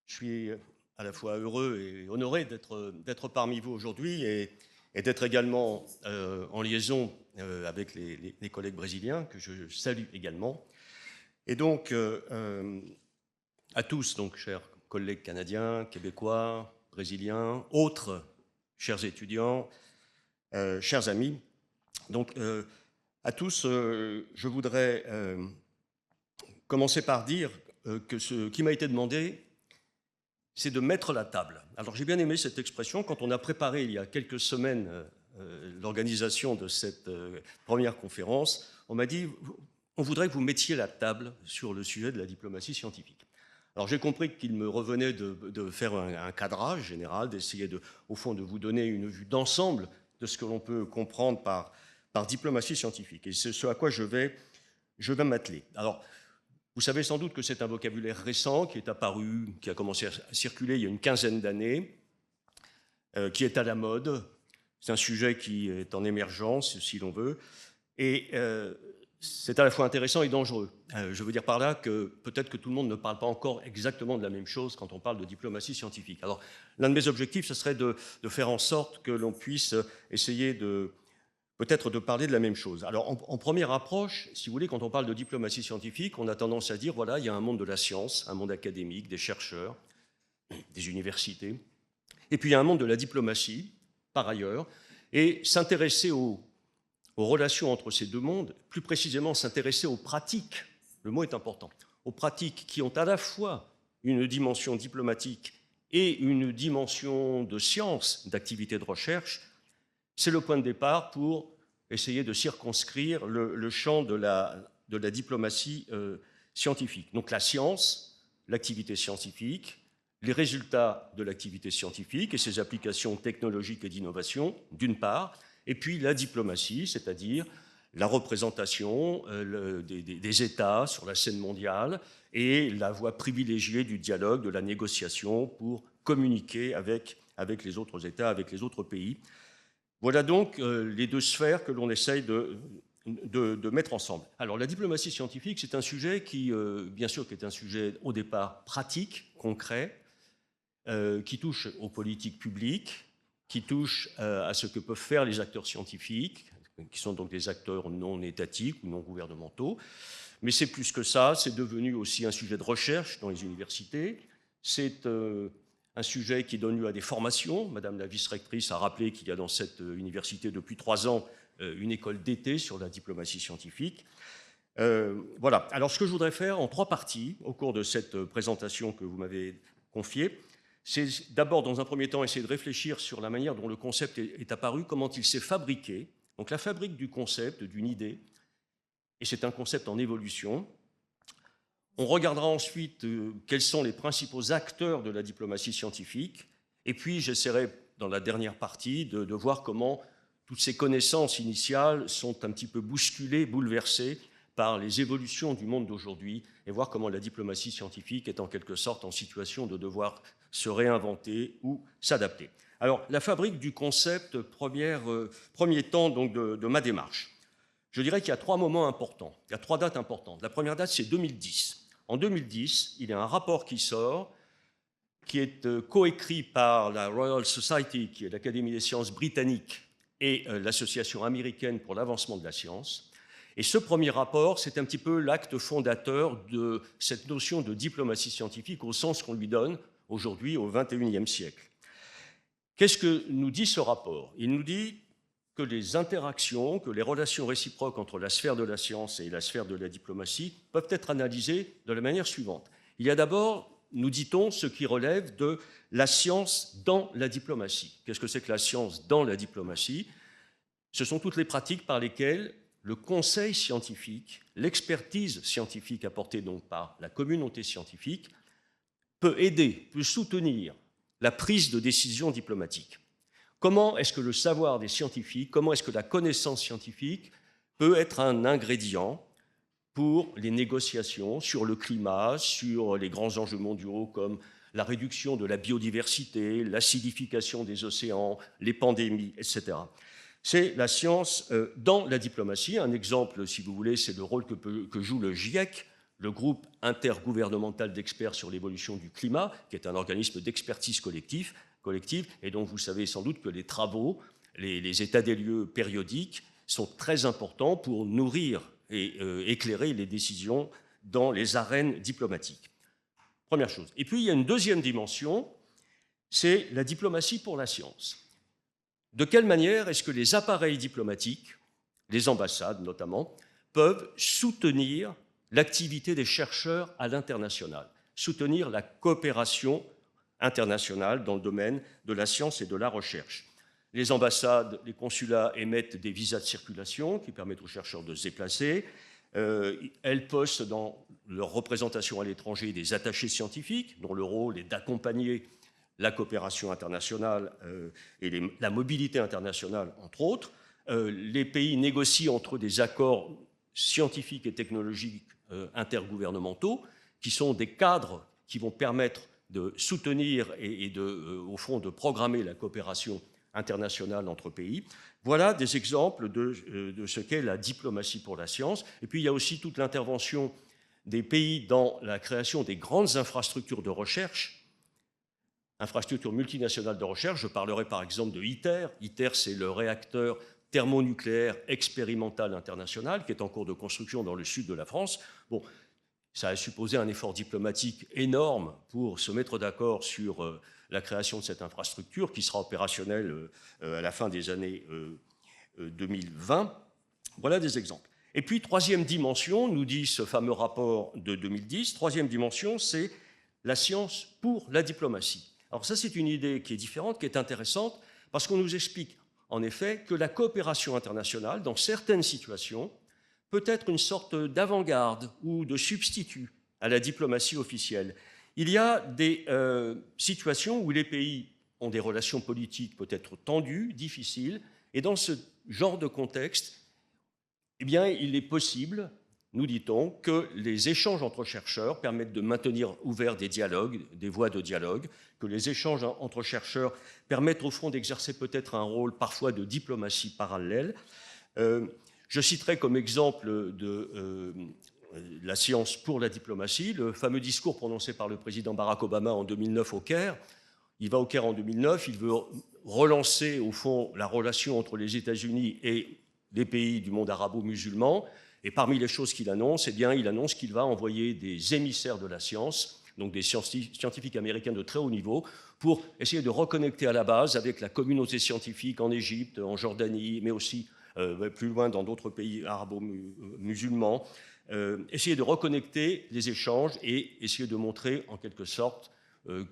Je suis à la fois heureux et honoré d'être parmi vous aujourd'hui et d'être également en liaison avec les collègues brésiliens, que je salue également. Et donc, à tous, donc, chers collègues canadiens, québécois, brésiliens, autres, chers étudiants, chers amis, donc, à tous, je voudrais commencer par dire que ce qui m'a été demandé, c'est de mettre la table. Alors j'ai bien aimé cette expression. Quand on a préparé il y a quelques semaines l'organisation de cette première conférence, on m'a dit on voudrait que vous mettiez la table sur le sujet de la diplomatie scientifique. Alors j'ai compris qu'il me revenait de faire un cadrage général, d'essayer au fond de vous donner une vue d'ensemble de ce que l'on peut comprendre par diplomatie scientifique. Et c'est ce à quoi je vais m'atteler. Alors, vous savez sans doute que c'est un vocabulaire récent qui est apparu, qui a commencé à circuler il y a une quinzaine d'années, qui est à la mode. C'est un sujet qui est en émergence, si l'on veut, et c'est à la fois intéressant et dangereux. Je veux dire par là que peut-être que tout le monde ne parle pas encore exactement de la même chose quand on parle de diplomatie scientifique. Alors, l'un de mes objectifs, ce serait de faire en sorte que l'on puisse essayer peut-être de parler de la même chose. Alors, en première approche, si vous voulez, quand on parle de diplomatie scientifique, on a tendance à dire, voilà, il y a un monde de la science, un monde académique, des chercheurs, des universités, et puis il y a un monde de la diplomatie, par ailleurs, et s'intéresser aux relations entre ces deux mondes, plus précisément s'intéresser aux pratiques, le mot est important, aux pratiques qui ont à la fois une dimension diplomatique et une dimension de science, d'activité de recherche, c'est le point de départ pour essayer de circonscrire le champ de la diplomatie scientifique. Donc la science, l'activité scientifique, les résultats de l'activité scientifique et ses applications technologiques et d'innovation, d'une part, et puis la diplomatie, c'est-à-dire la représentation des États sur la scène mondiale et la voie privilégiée du dialogue, de la négociation pour communiquer avec les autres États, avec les autres pays. Voilà donc les deux sphères que l'on essaye de mettre ensemble. Alors la diplomatie scientifique, c'est un sujet qui, bien sûr, qui est un sujet au départ pratique, concret, qui touche aux politiques publiques, qui touche à ce que peuvent faire les acteurs scientifiques, qui sont donc des acteurs non étatiques ou non gouvernementaux. Mais c'est plus que ça, c'est devenu aussi un sujet de recherche dans les universités. C'est un sujet qui donne lieu à des formations. Madame la vice-rectrice a rappelé qu'il y a dans cette université depuis 3 ans une école d'été sur la diplomatie scientifique. Voilà. Alors ce que je voudrais faire en 3 parties au cours de cette présentation que vous m'avez confiée, c'est d'abord, dans un premier temps, essayer de réfléchir sur la manière dont le concept est apparu, comment il s'est fabriqué. Donc la fabrique du concept, d'une idée, et c'est un concept en évolution. On regardera ensuite quels sont les principaux acteurs de la diplomatie scientifique, et puis j'essaierai, dans la dernière partie, de voir comment toutes ces connaissances initiales sont un petit peu bousculées, bouleversées par les évolutions du monde d'aujourd'hui, et voir comment la diplomatie scientifique est en quelque sorte en situation de devoir se réinventer ou s'adapter. Alors, la fabrique du concept, premier temps donc, de ma démarche. Je dirais qu'il y a 3 moments importants, il y a 3 dates importantes. La première date, c'est 2010. En 2010, il y a un rapport qui sort, qui est coécrit par la Royal Society, qui est l'Académie des sciences britannique, et l'Association américaine pour l'avancement de la science. Et ce premier rapport, c'est un petit peu l'acte fondateur de cette notion de diplomatie scientifique au sens qu'on lui donne aujourd'hui au XXIe siècle. Qu'est-ce que nous dit ce rapport? Il nous dit que les interactions, que les relations réciproques entre la sphère de la science et la sphère de la diplomatie peuvent être analysées de la manière suivante. Il y a d'abord, nous dit-on, ce qui relève de la science dans la diplomatie. Qu'est-ce que c'est que la science dans la diplomatie? Ce sont toutes les pratiques par lesquelles le conseil scientifique, l'expertise scientifique apportée donc par la communauté scientifique, peut aider, peut soutenir la prise de décision diplomatique. Comment est-ce que le savoir des scientifiques, comment est-ce que la connaissance scientifique peut être un ingrédient pour les négociations sur le climat, sur les grands enjeux mondiaux comme la réduction de la biodiversité, l'acidification des océans, les pandémies, etc. C'est la science dans la diplomatie. Un exemple, si vous voulez, c'est le rôle que joue le GIEC, le groupe intergouvernemental d'experts sur l'évolution du climat, qui est un organisme d'expertise collective, et donc vous savez sans doute que les travaux, les états des lieux périodiques sont très importants pour nourrir et éclairer les décisions dans les arènes diplomatiques. Première chose. Et puis il y a une deuxième dimension, c'est la diplomatie pour la science. De quelle manière est-ce que les appareils diplomatiques, les ambassades notamment, peuvent soutenir l'activité des chercheurs à l'international, soutenir la coopération internationale dans le domaine de la science et de la recherche. Les ambassades, les consulats émettent des visas de circulation qui permettent aux chercheurs de se déplacer. Elles postent dans leur représentation à l'étranger des attachés scientifiques, dont le rôle est d'accompagner la coopération internationale et la mobilité internationale, entre autres. Les pays négocient entre eux des accords scientifiques et technologiques intergouvernementaux, qui sont des cadres qui vont permettre de soutenir et au fond, de programmer la coopération internationale entre pays. Voilà des exemples de ce qu'est la diplomatie pour la science. Et puis, il y a aussi toute l'intervention des pays dans la création des grandes infrastructures de recherche, infrastructures multinationales de recherche. Je parlerai par exemple de ITER. ITER, c'est le réacteur thermonucléaire expérimental international qui est en cours de construction dans le sud de la France. Bon, ça a supposé un effort diplomatique énorme pour se mettre d'accord sur la création de cette infrastructure qui sera opérationnelle à la fin des années 2020. Voilà des exemples. Et puis, troisième dimension, nous dit ce fameux rapport de 2010, troisième dimension, c'est la science pour la diplomatie. Alors ça, c'est une idée qui est différente, qui est intéressante, parce qu'on nous explique en effet que la coopération internationale, dans certaines situations, peut être une sorte d'avant-garde ou de substitut à la diplomatie officielle. Il y a des situations où les pays ont des relations politiques peut-être tendues, difficiles, et dans ce genre de contexte, eh bien, il est possible, nous dit-on, que les échanges entre chercheurs permettent de maintenir ouverts des dialogues, des voies de dialogue, que les échanges entre chercheurs permettent au fond d'exercer peut-être un rôle parfois de diplomatie parallèle. Je citerai comme exemple de la science pour la diplomatie le fameux discours prononcé par le président Barack Obama en 2009 au Caire. Il va au Caire en 2009, il veut relancer au fond la relation entre les États-Unis et les pays du monde arabo-musulman. Et parmi les choses qu'il annonce, eh bien, il annonce qu'il va envoyer des émissaires de la science, donc des scientifiques américains de très haut niveau, pour essayer de reconnecter à la base avec la communauté scientifique en Égypte, en Jordanie, mais aussi plus loin dans d'autres pays arabo-musulmans, essayer de reconnecter les échanges et essayer de montrer en quelque sorte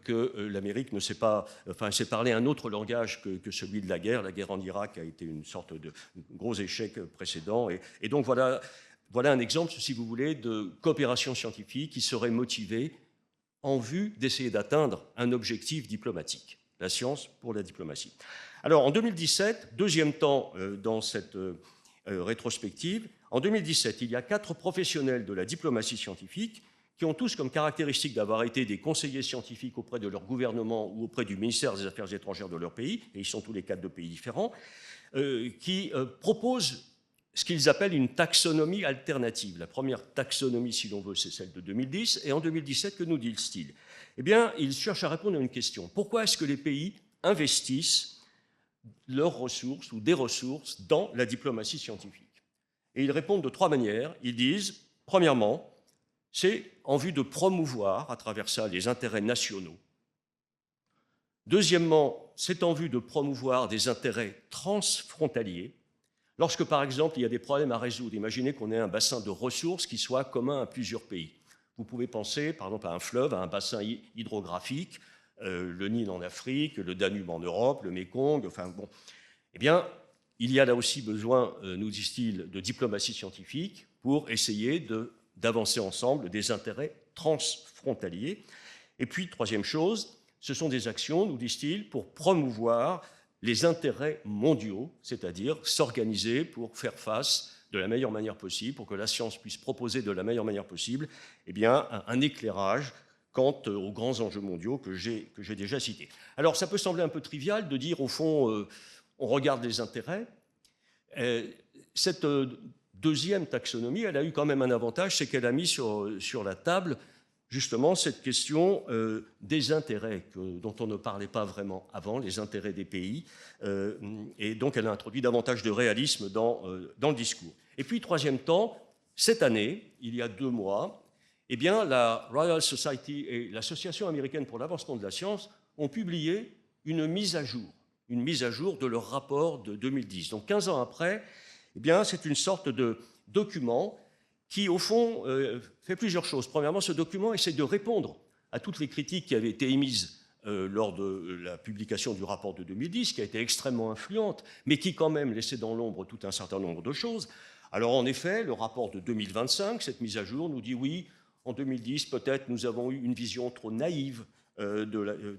que l'Amérique ne sait pas, enfin, sait parler un autre langage que celui de la guerre. La guerre en Irak a été une sorte de gros échec précédent. Et donc voilà un exemple, si vous voulez, de coopération scientifique qui serait motivée en vue d'essayer d'atteindre un objectif diplomatique, la science pour la diplomatie. Alors en 2017, deuxième temps dans cette rétrospective, en 2017, il y a 4 professionnels de la diplomatie scientifique qui ont tous comme caractéristique d'avoir été des conseillers scientifiques auprès de leur gouvernement ou auprès du ministère des Affaires étrangères de leur pays, et ils sont tous les 4 de pays différents, qui proposent ce qu'ils appellent une taxonomie alternative. La première taxonomie, si l'on veut, c'est celle de 2010, et en 2017, que nous dit-il ? Eh bien, ils cherchent à répondre à une question. Pourquoi est-ce que les pays investissent leurs ressources ou des ressources dans la diplomatie scientifique ? Et ils répondent de 3 manières. Ils disent, premièrement, c'est en vue de promouvoir à travers ça les intérêts nationaux. Deuxièmement, c'est en vue de promouvoir des intérêts transfrontaliers. Lorsque, par exemple, il y a des problèmes à résoudre, imaginez qu'on ait un bassin de ressources qui soit commun à plusieurs pays. Vous pouvez penser, par exemple, à un fleuve, à un bassin hydrographique, le Nil en Afrique, le Danube en Europe, le Mékong, enfin bon. Eh bien, il y a là aussi besoin, nous disent-ils, de diplomatie scientifique pour essayer d'avancer ensemble des intérêts transfrontaliers. Et puis, troisième chose, ce sont des actions, nous disent-ils, pour promouvoir les intérêts mondiaux, c'est-à-dire s'organiser pour faire face de la meilleure manière possible, pour que la science puisse proposer de la meilleure manière possible eh bien, un éclairage quant aux grands enjeux mondiaux que j'ai déjà cités. Alors, ça peut sembler un peu trivial de dire, au fond, on regarde les intérêts. Cette deuxième taxonomie, elle a eu quand même un avantage, c'est qu'elle a mis sur la table justement cette question des intérêts dont on ne parlait pas vraiment avant, les intérêts des pays, et donc elle a introduit davantage de réalisme dans le discours. Et puis, troisième temps, cette année, il y a 2 mois, eh bien, la Royal Society et l'Association américaine pour l'avancement de la science ont publié une mise à jour de leur rapport de 2010. Donc 15 ans après, eh bien, c'est une sorte de document qui, au fond, fait plusieurs choses. Premièrement, ce document essaie de répondre à toutes les critiques qui avaient été émises lors de la publication du rapport de 2010, qui a été extrêmement influente, mais qui quand même laissait dans l'ombre tout un certain nombre de choses. Alors en effet, le rapport de 2025, cette mise à jour, nous dit oui, en 2010, peut-être nous avons eu une vision trop naïve,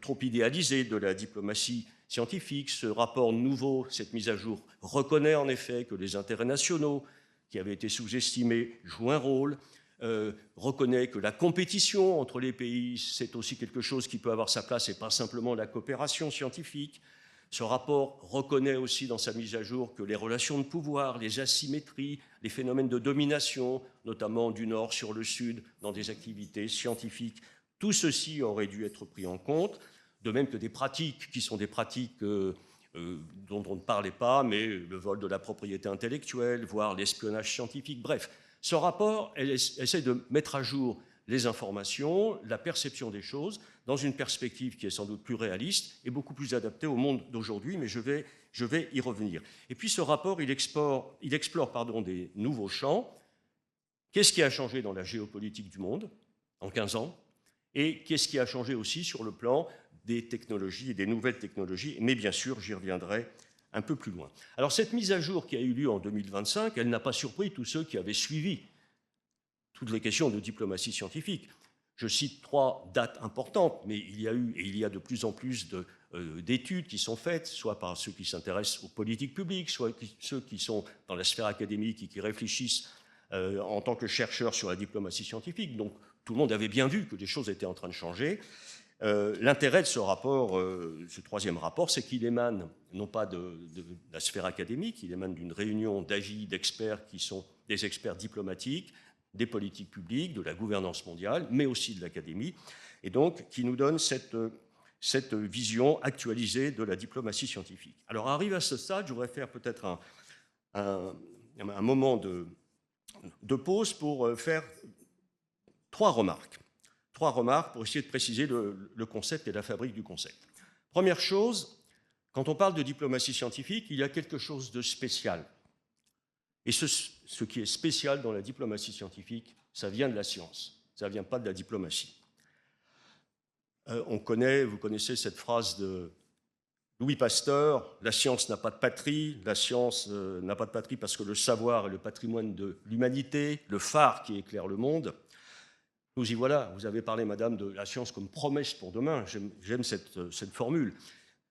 trop idéalisée de la diplomatie scientifique. Ce rapport nouveau, cette mise à jour, reconnaît en effet que les intérêts nationaux, qui avaient été sous-estimés, jouent un rôle, reconnaît que la compétition entre les pays, c'est aussi quelque chose qui peut avoir sa place et pas simplement la coopération scientifique. Ce rapport reconnaît aussi dans sa mise à jour que les relations de pouvoir, les asymétries, les phénomènes de domination, notamment du Nord sur le Sud, dans des activités scientifiques, tout ceci aurait dû être pris en compte, de même que des pratiques qui sont des pratiques dont on ne parlait pas, mais le vol de la propriété intellectuelle, voire l'espionnage scientifique. Bref, ce rapport essaie de mettre à jour les informations, la perception des choses, dans une perspective qui est sans doute plus réaliste et beaucoup plus adaptée au monde d'aujourd'hui, mais je vais y revenir. Et puis ce rapport, il explore des nouveaux champs. Qu'est-ce qui a changé dans la géopolitique du monde en 15 ans? Et qu'est-ce qui a changé aussi sur le plan des technologies et des nouvelles technologies? Mais bien sûr, j'y reviendrai un peu plus loin. Alors cette mise à jour qui a eu lieu en 2025, elle n'a pas surpris tous ceux qui avaient suivi toutes les questions de diplomatie scientifique. Je cite 3 dates importantes, mais il y a eu et il y a de plus en plus d'études qui sont faites, soit par ceux qui s'intéressent aux politiques publiques, soit ceux qui sont dans la sphère académique et qui réfléchissent en tant que chercheurs sur la diplomatie scientifique. Donc tout le monde avait bien vu que les choses étaient en train de changer. L'intérêt de ce rapport, ce 3e rapport, c'est qu'il émane non pas de la sphère académique, il émane d'une réunion d'AGI d'experts qui sont des experts diplomatiques, des politiques publiques, de la gouvernance mondiale, mais aussi de l'académie, et donc qui nous donne cette vision actualisée de la diplomatie scientifique. Alors, arrivé à ce stade, je voudrais faire peut-être un moment de pause pour faire 3 remarques. 3 remarques pour essayer de préciser le concept et la fabrique du concept. Première chose, quand on parle de diplomatie scientifique, il y a quelque chose de spécial. Et ce qui est spécial dans la diplomatie scientifique, ça vient de la science, ça ne vient pas de la diplomatie. Vous connaissez cette phrase de Louis Pasteur, la science n'a pas de patrie, la science n'a pas de patrie parce que le savoir est le patrimoine de l'humanité, le phare qui éclaire le monde. Nous y voilà, vous avez parlé, madame, de la science comme promesse pour demain, j'aime cette formule.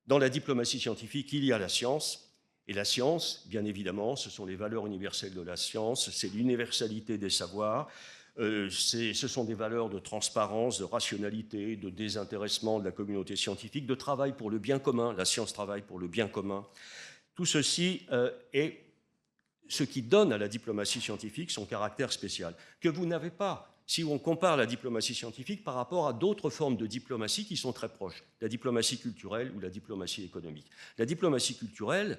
Dans la diplomatie scientifique, il y a la science. Et la science, bien évidemment, ce sont les valeurs universelles de la science, c'est l'universalité des savoirs, ce sont des valeurs de transparence, de rationalité, de désintéressement de la communauté scientifique, de travail pour le bien commun, la science travaille pour le bien commun. Tout ceci est ce qui donne à la diplomatie scientifique son caractère spécial, que vous n'avez pas si on compare la diplomatie scientifique par rapport à d'autres formes de diplomatie qui sont très proches, la diplomatie culturelle ou la diplomatie économique. La diplomatie culturelle,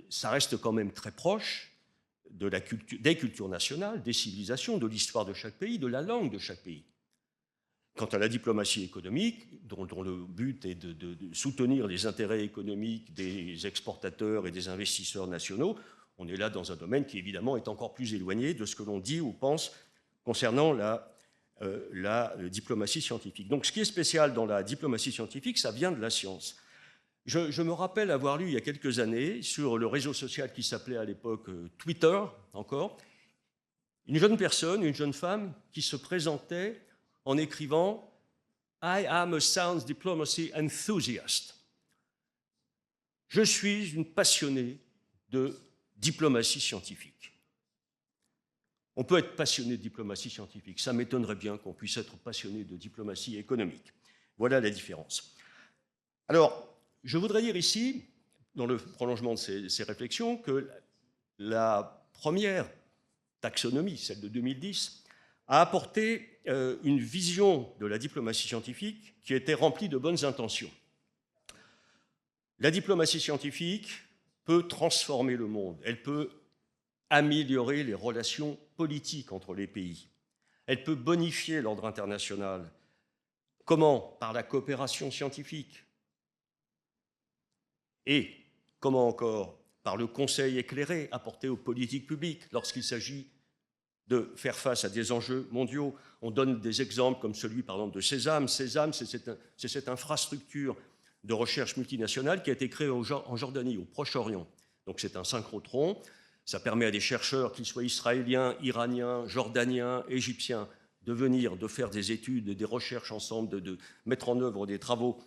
ça reste quand même très proche des cultures nationales, des civilisations, de l'histoire de chaque pays, de la langue de chaque pays. Quant à la diplomatie économique, dont le but est de soutenir les intérêts économiques des exportateurs et des investisseurs nationaux, on est là dans un domaine qui évidemment est encore plus éloigné de ce que l'on dit ou pense concernant la diplomatie scientifique. Donc ce qui est spécial dans la diplomatie scientifique, ça vient de la science. Je me rappelle avoir lu il y a quelques années sur le réseau social qui s'appelait à l'époque Twitter, encore, une jeune personne, une jeune femme qui se présentait en écrivant « I am a science diplomacy enthusiast ». Je suis une passionnée de diplomatie scientifique. On peut être passionné de diplomatie scientifique, ça m'étonnerait bien qu'on puisse être passionné de diplomatie économique. Voilà la différence. Alors, je voudrais dire ici, dans le prolongement de ces réflexions, que la première taxonomie, celle de 2010, a apporté une vision de la diplomatie scientifique qui était remplie de bonnes intentions. La diplomatie scientifique peut transformer le monde, elle peut améliorer les relations politiques entre les pays, elle peut bonifier l'ordre international. Comment? Par la coopération scientifique. Et comment encore? Par le conseil éclairé apporté aux politiques publiques lorsqu'il s'agit de faire face à des enjeux mondiaux. On donne des exemples comme celui, par exemple, de Sésame. Sésame, c'est cette infrastructure de recherche multinationale qui a été créée en Jordanie, au Proche-Orient. Donc c'est un synchrotron Ça permet à des chercheurs, qu'ils soient israéliens, iraniens, jordaniens, égyptiens, de venir, de faire des études, des recherches ensemble, de mettre en œuvre des travaux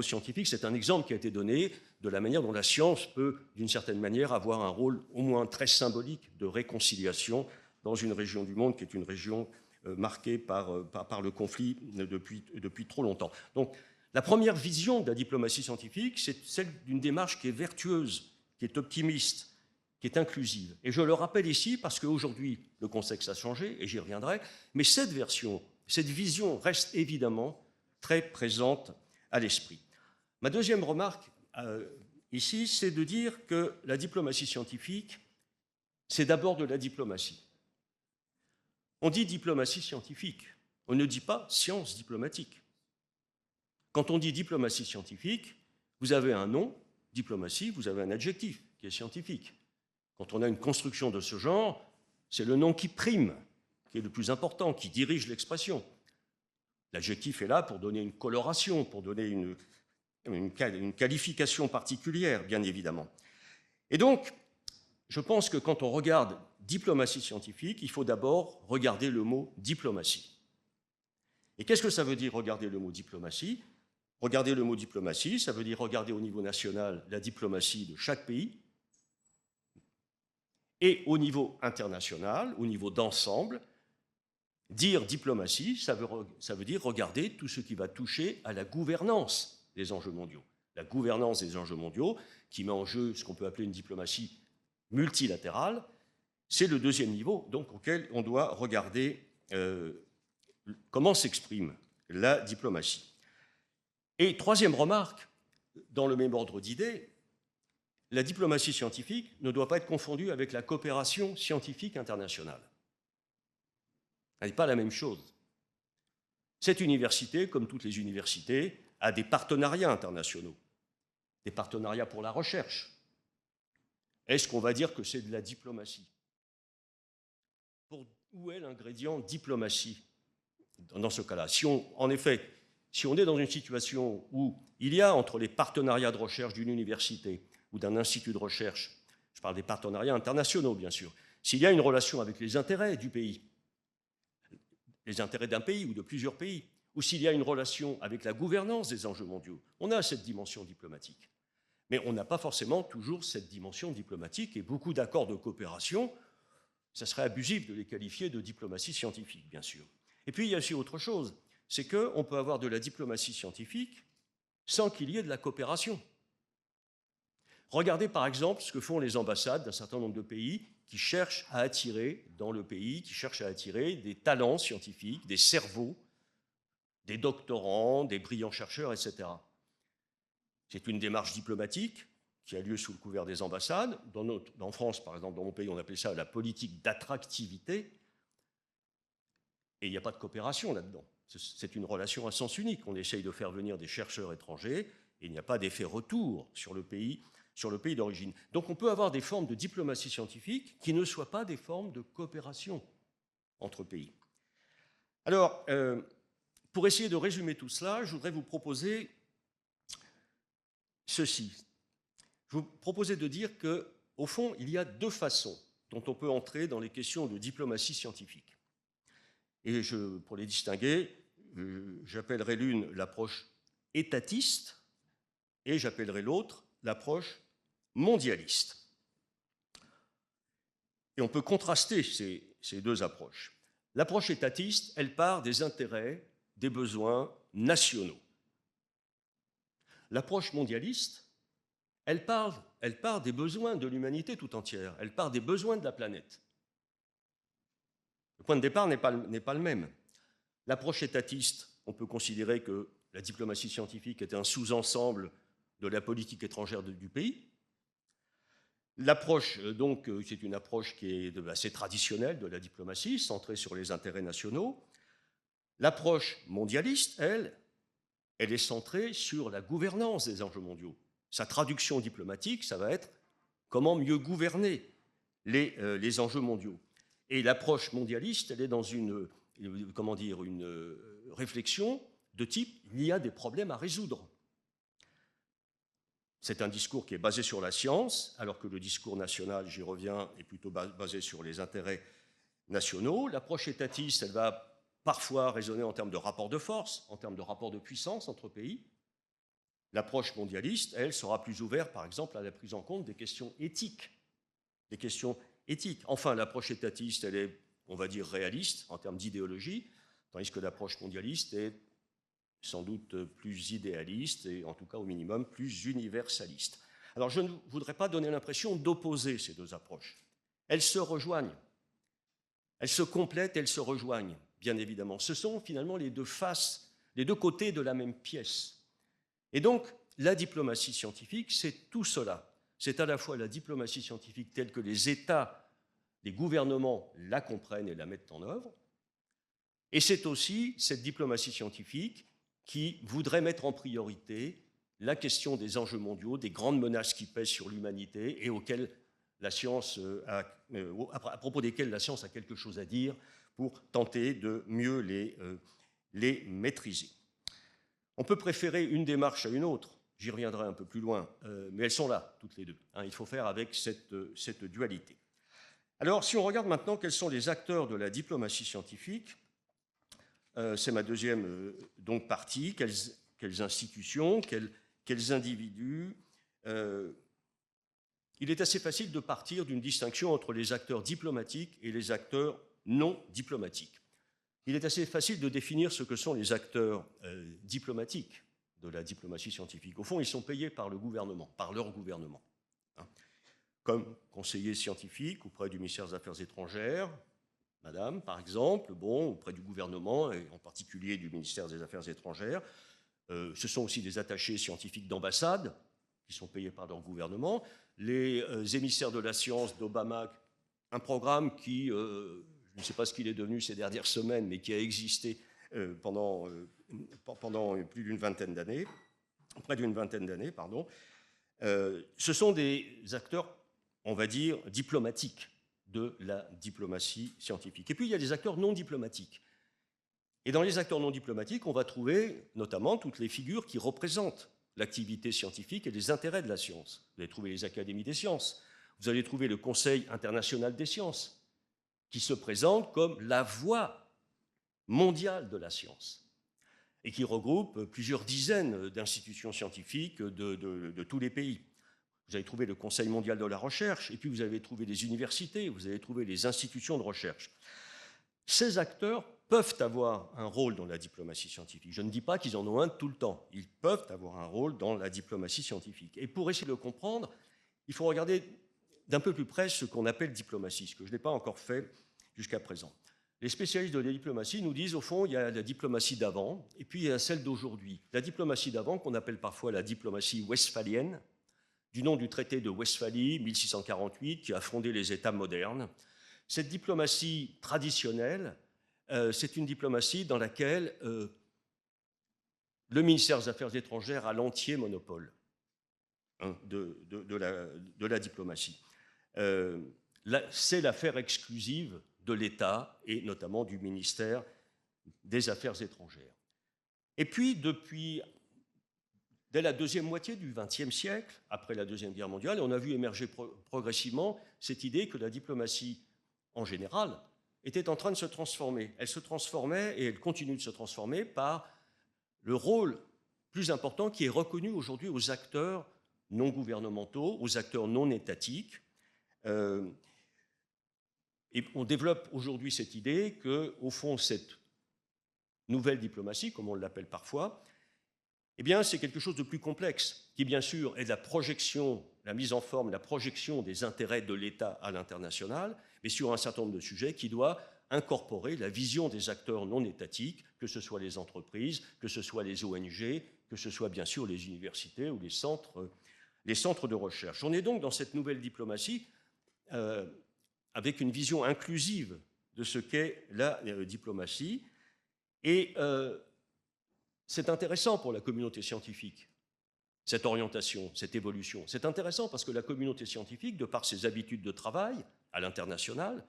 scientifiques. C'est un exemple qui a été donné de la manière dont la science peut, d'une certaine manière, avoir un rôle au moins très symbolique de réconciliation dans une région du monde qui est une région marquée par le conflit depuis trop longtemps. Donc, la première vision de la diplomatie scientifique, c'est celle d'une démarche qui est vertueuse, qui est optimiste, qui est inclusive. Et je le rappelle ici parce qu'aujourd'hui, le contexte a changé, et j'y reviendrai, mais cette vision reste évidemment très présente à l'esprit. Ma deuxième remarque ici, c'est de dire que la diplomatie scientifique, c'est d'abord de la diplomatie. On dit diplomatie scientifique, on ne dit pas science diplomatique. Quand on dit diplomatie scientifique, vous avez un nom, diplomatie, vous avez un adjectif qui est scientifique. Quand on a une construction de ce genre, c'est le nom qui prime, qui est le plus important, qui dirige l'expression. L'adjectif est là pour donner une coloration, pour donner une qualification particulière, bien évidemment. Et donc, je pense que quand on regarde diplomatie scientifique, il faut d'abord regarder le mot diplomatie. Et qu'est-ce que ça veut dire regarder le mot diplomatie ? Regarder le mot diplomatie, ça veut dire regarder au niveau national la diplomatie de chaque pays, et au niveau international, au niveau d'ensemble, dire diplomatie, ça veut dire regarder tout ce qui va toucher à la gouvernance des enjeux mondiaux. La gouvernance des enjeux mondiaux, qui met en jeu ce qu'on peut appeler une diplomatie multilatérale, c'est le deuxième niveau donc, auquel on doit regarder comment s'exprime la diplomatie. Et troisième remarque, dans le même ordre d'idées, la diplomatie scientifique ne doit pas être confondue avec la coopération scientifique internationale. Elle n'est pas la même chose. Cette université, comme toutes les universités, a des partenariats internationaux, des partenariats pour la recherche. Est-ce qu'on va dire que c'est de la diplomatie ? Où est l'ingrédient diplomatie dans ce cas-là ? En effet, si on est dans une situation où il y a entre les partenariats de recherche d'une université ou d'un institut de recherche, je parle des partenariats internationaux bien sûr, s'il y a une relation avec les intérêts du pays, les intérêts d'un pays ou de plusieurs pays, ou s'il y a une relation avec la gouvernance des enjeux mondiaux, on a cette dimension diplomatique. Mais on n'a pas forcément toujours cette dimension diplomatique et beaucoup d'accords de coopération, ça serait abusif de les qualifier de diplomatie scientifique, bien sûr. Et puis il y a aussi autre chose, c'est qu'on peut avoir de la diplomatie scientifique sans qu'il y ait de la coopération. Regardez par exemple ce que font les ambassades d'un certain nombre de pays qui cherchent à attirer dans le pays, qui cherchent à attirer des talents scientifiques, des cerveaux, des doctorants, des brillants chercheurs, etc. C'est une démarche diplomatique qui a lieu sous le couvert des ambassades. En France, par exemple, dans mon pays, on appelait ça la politique d'attractivité. Et il n'y a pas de coopération là-dedans. C'est une relation à sens unique. On essaye de faire venir des chercheurs étrangers et il n'y a pas d'effet retour sur le pays d'origine. Donc on peut avoir des formes de diplomatie scientifique qui ne soient pas des formes de coopération entre pays. Alors, pour essayer de résumer tout cela, je voudrais vous proposer ceci. Je vous proposais de dire qu'au fond, il y a deux façons dont on peut entrer dans les questions de diplomatie scientifique. Et pour les distinguer, j'appellerai l'une l'approche étatiste et j'appellerai l'autre l'approche mondialiste. Et on peut contraster ces deux approches. L'approche étatiste, elle part des intérêts, des besoins nationaux. L'approche mondialiste, elle part des besoins de l'humanité tout entière, elle part des besoins de la planète. Le point de départ n'est pas le même. L'approche étatiste, on peut considérer que la diplomatie scientifique est un sous-ensemble de la politique étrangère du pays. L'approche, donc, c'est une approche qui est assez traditionnelle de la diplomatie, centrée sur les intérêts nationaux. L'approche mondialiste, elle est centrée sur la gouvernance des enjeux mondiaux. Sa traduction diplomatique, ça va être comment mieux gouverner les enjeux mondiaux. Et l'approche mondialiste, elle est dans une réflexion de type « il y a des problèmes à résoudre ». c'est un discours qui est basé sur la science, alors que le discours national, j'y reviens, est plutôt basé sur les intérêts nationaux. L'approche étatiste, elle va parfois raisonner en termes de rapport de force, en termes de rapport de puissance entre pays. L'approche mondialiste, elle, sera plus ouverte, par exemple, à la prise en compte des questions éthiques. Des questions éthiques. Enfin, l'approche étatiste, elle est, on va dire, réaliste en termes d'idéologie, tandis que l'approche mondialiste est sans doute plus idéaliste et en tout cas au minimum plus universaliste. Alors je ne voudrais pas donner l'impression d'opposer ces deux approches. Elles se rejoignent, elles se complètent, elles se rejoignent, bien évidemment. Ce sont finalement les deux faces, les deux côtés de la même pièce. Et donc la diplomatie scientifique, c'est tout cela. C'est à la fois la diplomatie scientifique telle que les États, les gouvernements la comprennent et la mettent en œuvre, et c'est aussi cette diplomatie scientifique qui voudrait mettre en priorité la question des enjeux mondiaux, des grandes menaces qui pèsent sur l'humanité et auxquelles la science à propos desquelles la science a quelque chose à dire pour tenter de mieux les maîtriser. On peut préférer une démarche à une autre, j'y reviendrai un peu plus loin, mais elles sont là, toutes les deux. Il faut faire avec cette dualité. Alors, si on regarde maintenant quels sont les acteurs de la diplomatie scientifique, c'est ma deuxième donc partie. Quelles institutions, quels individus. Il est assez facile de partir d'une distinction entre les acteurs diplomatiques et les acteurs non diplomatiques. Il est assez facile de définir ce que sont les acteurs diplomatiques de la diplomatie scientifique. Au fond, ils sont payés par le gouvernement, par leur gouvernement, comme conseillers scientifiques auprès du ministère des Affaires étrangères, Madame, par exemple, auprès du gouvernement, et en particulier du ministère des Affaires étrangères. Ce sont aussi des attachés scientifiques d'ambassade qui sont payés par leur gouvernement. Les émissaires de la science d'Obama, un programme qui, je ne sais pas ce qu'il est devenu ces dernières semaines, mais qui a existé pendant plus d'une vingtaine d'années, près d'une vingtaine d'années, pardon. Ce sont des acteurs, on va dire, diplomatiques de la diplomatie scientifique. Et puis, il y a des acteurs non diplomatiques. Et dans les acteurs non diplomatiques, on va trouver notamment toutes les figures qui représentent l'activité scientifique et les intérêts de la science. Vous allez trouver les académies des sciences, vous allez trouver le Conseil international des sciences, qui se présente comme la voix mondiale de la science, et qui regroupe plusieurs dizaines d'institutions scientifiques de tous les pays. Vous allez trouver le Conseil mondial de la recherche, et puis vous allez trouver les universités, vous allez trouver les institutions de recherche. Ces acteurs peuvent avoir un rôle dans la diplomatie scientifique. Je ne dis pas qu'ils en ont un tout le temps. Ils peuvent avoir un rôle dans la diplomatie scientifique. Et pour essayer de le comprendre, il faut regarder d'un peu plus près ce qu'on appelle diplomatie, ce que je n'ai pas encore fait jusqu'à présent. Les spécialistes de la diplomatie nous disent, au fond, il y a la diplomatie d'avant, et puis il y a celle d'aujourd'hui. La diplomatie d'avant, qu'on appelle parfois la diplomatie westphalienne, du nom du traité de Westphalie, 1648, qui a fondé les États modernes. Cette diplomatie traditionnelle, c'est une diplomatie dans laquelle le ministère des Affaires étrangères a l'entier monopole de la diplomatie. C'est l'affaire exclusive de l'État et notamment du ministère des Affaires étrangères. Et puis, dès la deuxième moitié du XXe siècle, après la Deuxième Guerre mondiale, on a vu émerger progressivement cette idée que la diplomatie, en général, était en train de se transformer. Elle se transformait et elle continue de se transformer par le rôle plus important qui est reconnu aujourd'hui aux acteurs non gouvernementaux, aux acteurs non étatiques. Et on développe aujourd'hui cette idée qu'au fond, cette nouvelle diplomatie, comme on l'appelle parfois, eh bien, c'est quelque chose de plus complexe, qui bien sûr est la projection, la mise en forme, la projection des intérêts de l'État à l'international, mais sur un certain nombre de sujets qui doit incorporer la vision des acteurs non étatiques, que ce soit les entreprises, que ce soit les ONG, que ce soit bien sûr les universités ou les centres de recherche. On est donc dans cette nouvelle diplomatie avec une vision inclusive de ce qu'est la diplomatie, et c'est intéressant pour la communauté scientifique, cette orientation, cette évolution. C'est intéressant parce que la communauté scientifique, de par ses habitudes de travail à l'international,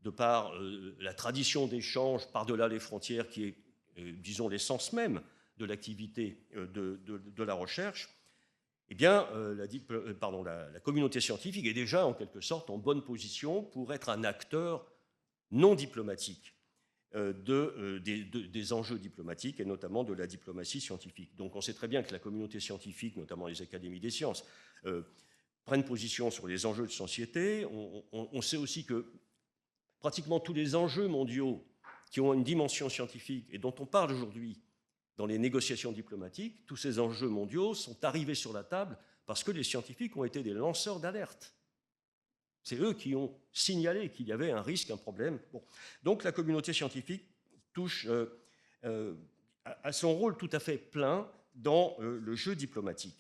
de par la tradition d'échange par-delà les frontières qui est, disons, l'essence même de l'activité de la recherche, eh bien, la communauté scientifique est déjà en quelque sorte en bonne position pour être un acteur non diplomatique des enjeux diplomatiques et notamment de la diplomatie scientifique. Donc on sait très bien que la communauté scientifique, notamment les académies des sciences, prennent position sur les enjeux de société. On sait aussi que pratiquement tous les enjeux mondiaux qui ont une dimension scientifique et dont on parle aujourd'hui dans les négociations diplomatiques, tous ces enjeux mondiaux sont arrivés sur la table parce que les scientifiques ont été des lanceurs d'alerte. C'est eux qui ont signalé qu'il y avait un risque, un problème. Bon. Donc la communauté scientifique touche à son rôle tout à fait plein dans le jeu diplomatique.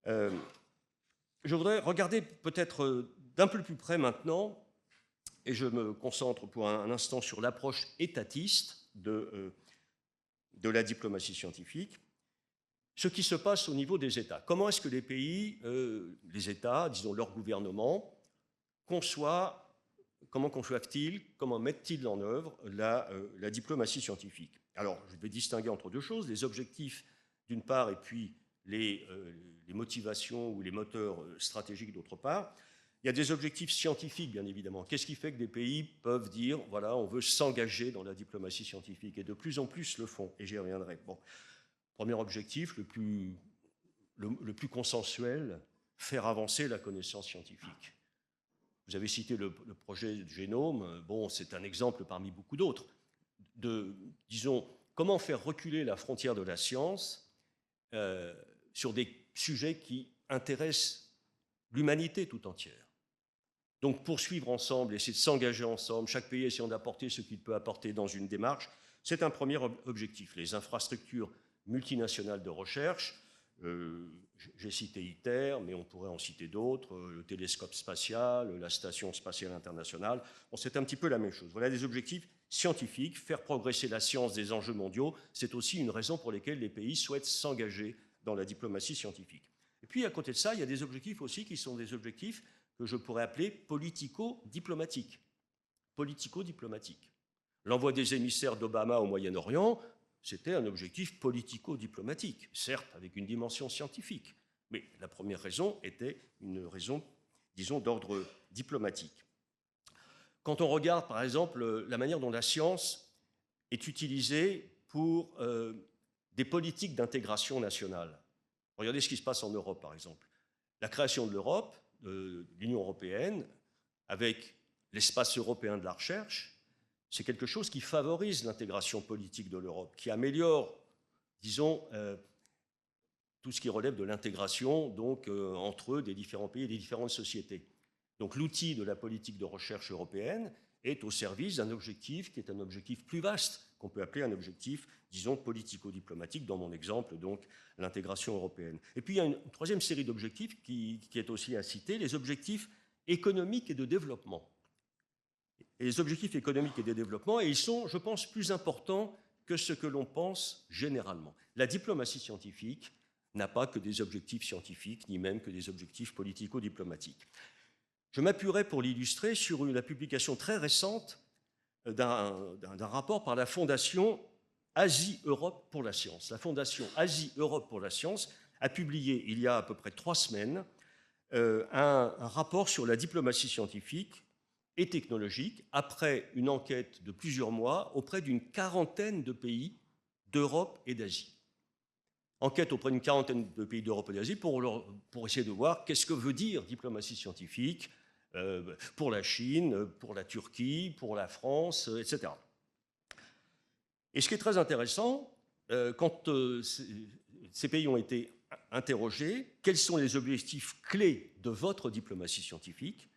Je voudrais regarder peut-être d'un peu plus près maintenant, et je me concentre pour un instant sur l'approche étatiste de la diplomatie scientifique, ce qui se passe au niveau des États. Comment est-ce que les pays, les États, disons leur gouvernement, comment conçoivent-ils, comment mettent-ils en œuvre la diplomatie scientifique? Alors, je vais distinguer entre deux choses, les objectifs d'une part et puis les motivations ou les moteurs stratégiques d'autre part. Il y a des objectifs scientifiques, bien évidemment. Qu'est-ce qui fait que des pays peuvent dire, voilà, on veut s'engager dans la diplomatie scientifique, et de plus en plus le font, et j'y reviendrai. Bon. Premier objectif, le plus consensuel, faire avancer la connaissance scientifique. Vous avez cité le projet de génome, bon, c'est un exemple parmi beaucoup d'autres, disons, comment faire reculer la frontière de la science sur des sujets qui intéressent l'humanité tout entière. Donc poursuivre ensemble, essayer de s'engager ensemble, chaque pays essayant d'apporter ce qu'il peut apporter dans une démarche, c'est un premier objectif. Les infrastructures multinationales de recherche, j'ai cité ITER, mais on pourrait en citer d'autres, le télescope spatial, la station spatiale internationale, bon, c'est un petit peu la même chose. Voilà des objectifs scientifiques, faire progresser la science des enjeux mondiaux, c'est aussi une raison pour laquelle les pays souhaitent s'engager dans la diplomatie scientifique. Et puis à côté de ça, il y a des objectifs aussi qui sont des objectifs que je pourrais appeler politico-diplomatiques. Politico-diplomatiques. L'envoi des émissaires d'Obama au Moyen-Orient, c'était un objectif politico-diplomatique, certes avec une dimension scientifique, mais la première raison était une raison, disons, d'ordre diplomatique. Quand on regarde, par exemple, la manière dont la science est utilisée pour des politiques d'intégration nationale, regardez ce qui se passe en Europe, par exemple. La création de l'Europe, de l'Union européenne, avec l'espace européen de la recherche, c'est quelque chose qui favorise l'intégration politique de l'Europe, qui améliore, disons, tout ce qui relève de l'intégration donc entre eux des différents pays et des différentes sociétés. Donc l'outil de la politique de recherche européenne est au service d'un objectif qui est un objectif plus vaste, qu'on peut appeler un objectif, disons, politico-diplomatique, dans mon exemple, donc l'intégration européenne. Et puis il y a une troisième série d'objectifs qui est aussi à citer, les objectifs économiques et de développement. Et les objectifs économiques et de développement, et ils sont, je pense, plus importants que ce que l'on pense généralement. La diplomatie scientifique n'a pas que des objectifs scientifiques, ni même que des objectifs politico-diplomatiques. Je m'appuierai pour l'illustrer sur la publication très récente d'un rapport par la Fondation Asie-Europe pour la science. La Fondation Asie-Europe pour la science a publié, il y a à peu près 3 semaines, un rapport sur la diplomatie scientifique et technologique, après une enquête de plusieurs mois auprès d'une quarantaine de pays d'Europe et d'Asie. Enquête auprès d'une quarantaine de pays d'Europe et d'Asie pour essayer de voir qu'est-ce que veut dire diplomatie scientifique pour la Chine, pour la Turquie, pour la France, etc. Et ce qui est très intéressant, quand ces pays ont été interrogés, quels sont les objectifs clés de votre diplomatie scientifique?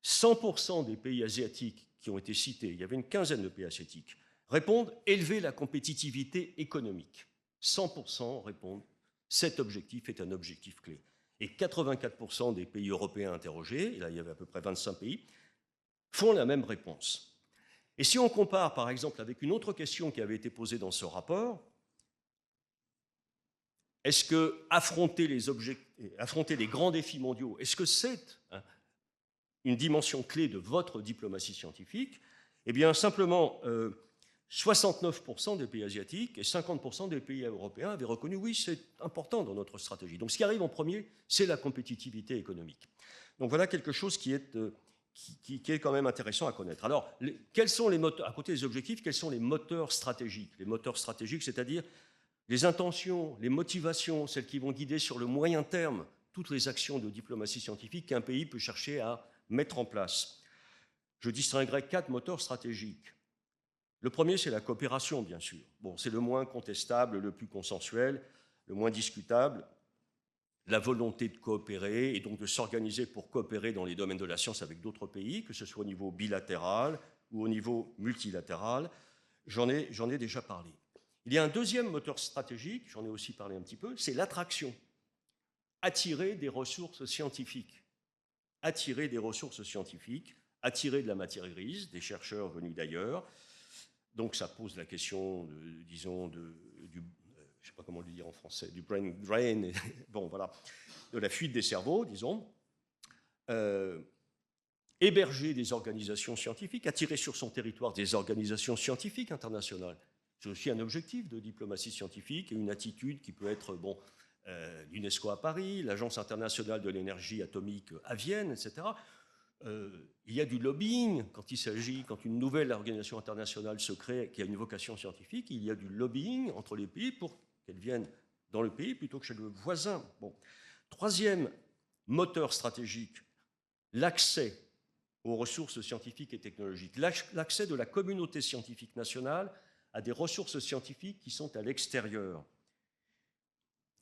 100% des pays asiatiques qui ont été cités, il y avait une quinzaine de pays asiatiques, répondent « élever la compétitivité économique ». 100% répondent « cet objectif est un objectif clé ». Et 84% des pays européens interrogés, et là il y avait à peu près 25 pays, font la même réponse. Et si on compare par exemple avec une autre question qui avait été posée dans ce rapport, est-ce que affronter les grands défis mondiaux, est-ce que c'est une dimension clé de votre diplomatie scientifique? Eh bien, simplement, 69% des pays asiatiques et 50% des pays européens avaient reconnu, oui, c'est important dans notre stratégie. Donc ce qui arrive en premier, c'est la compétitivité économique. Donc voilà quelque chose qui est quand même intéressant à connaître. Alors, quels sont les moteurs, à côté des objectifs, quels sont les moteurs stratégiques? Les moteurs stratégiques, c'est-à-dire les intentions, les motivations, celles qui vont guider sur le moyen terme toutes les actions de diplomatie scientifique qu'un pays peut chercher à mettre en place. Je distinguerai 4 moteurs stratégiques. Le premier, c'est la coopération, bien sûr. Bon, c'est le moins contestable, le plus consensuel, le moins discutable. La volonté de coopérer et donc de s'organiser pour coopérer dans les domaines de la science avec d'autres pays, que ce soit au niveau bilatéral ou au niveau multilatéral. J'en ai déjà parlé. Il y a un deuxième moteur stratégique, j'en ai aussi parlé un petit peu, c'est l'attraction. Attirer des ressources scientifiques. Attirer des ressources scientifiques, attirer de la matière grise, des chercheurs venus d'ailleurs. Donc ça pose la question, disons, je ne sais pas comment le dire en français, du brain drain, bon voilà, de la fuite des cerveaux, disons. Héberger des organisations scientifiques, attirer sur son territoire des organisations scientifiques internationales. C'est aussi un objectif de diplomatie scientifique et une attitude qui peut être, bon, l'UNESCO à Paris, l'Agence internationale de l'énergie atomique à Vienne, etc. Il y a du lobbying quand une nouvelle organisation internationale se crée qui a une vocation scientifique, il y a du lobbying entre les pays pour qu'elle vienne dans le pays plutôt que chez le voisin. Bon. Troisième moteur stratégique, l'accès aux ressources scientifiques et technologiques, l'accès de la communauté scientifique nationale à des ressources scientifiques qui sont à l'extérieur.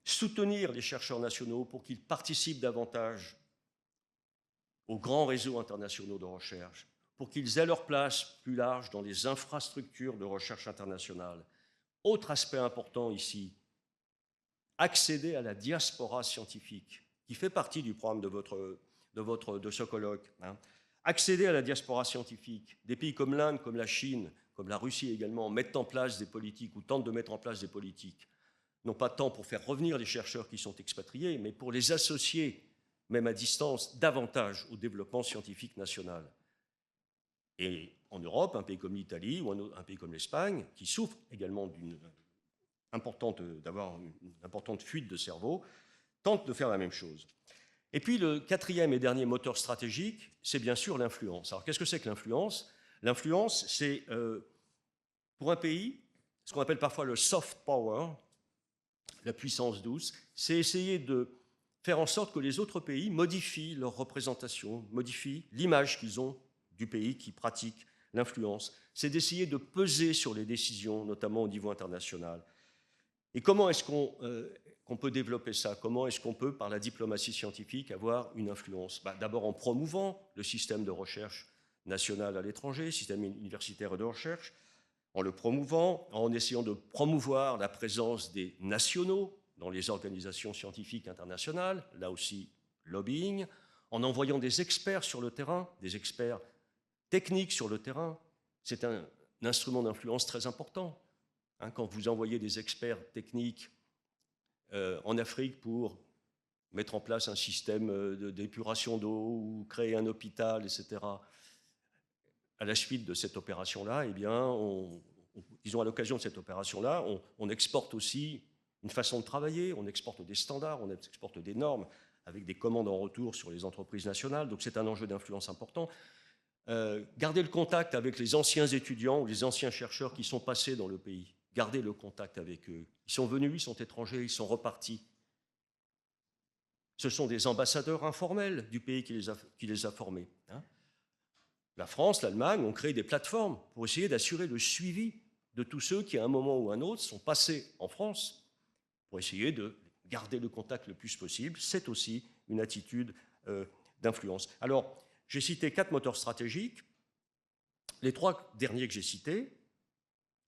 Soutenir les chercheurs nationaux pour qu'ils participent davantage aux grands réseaux internationaux de recherche, pour qu'ils aient leur place plus large dans les infrastructures de recherche internationale. Autre aspect important ici, accéder à la diaspora scientifique, qui fait partie du programme de ce colloque. Hein. Accéder à la diaspora scientifique. Des pays comme l'Inde, comme la Chine, comme la Russie également, mettent en place des politiques ou tentent de mettre en place des politiques, non pas tant pour faire revenir les chercheurs qui sont expatriés, mais pour les associer, même à distance, davantage au développement scientifique national. Et en Europe, un pays comme l'Italie ou un pays comme l'Espagne, qui souffre également d'avoir une importante fuite de cerveau, tente de faire la même chose. Et puis le quatrième et dernier moteur stratégique, c'est bien sûr l'influence. Alors qu'est-ce que c'est que l'influence? L'influence, c'est pour un pays, ce qu'on appelle parfois le soft power, la puissance douce, c'est essayer de faire en sorte que les autres pays modifient leur représentation, modifient l'image qu'ils ont du pays qui pratique l'influence. C'est d'essayer de peser sur les décisions, notamment au niveau international. Et comment est-ce qu'on peut développer ça? Comment est-ce qu'on peut, par la diplomatie scientifique, avoir une influence? D'abord en promouvant le système de recherche national à l'étranger, système universitaire de recherche, en le promouvant, en essayant de promouvoir la présence des nationaux dans les organisations scientifiques internationales, là aussi lobbying, en envoyant des experts sur le terrain, des experts techniques sur le terrain. C'est un instrument d'influence très important. Hein, quand vous envoyez des experts techniques en Afrique pour mettre en place un système d'épuration d'eau ou créer un hôpital, etc., à la suite de cette opération-là, eh bien, disons à l'occasion de cette opération-là, on exporte aussi une façon de travailler, on exporte des standards, on exporte des normes avec des commandes en retour sur les entreprises nationales, donc c'est un enjeu d'influence important. Garder le contact avec les anciens étudiants ou les anciens chercheurs qui sont passés dans le pays, garder le contact avec eux. Ils sont venus, ils sont étrangers, ils sont repartis. Ce sont des ambassadeurs informels du pays qui les a formés. Hein. La France, l'Allemagne ont créé des plateformes pour essayer d'assurer le suivi de tous ceux qui, à un moment ou un autre, sont passés en France pour essayer de garder le contact le plus possible. C'est aussi une attitude d'influence. Alors, j'ai cité 4 moteurs stratégiques. Les 3 derniers que j'ai cités,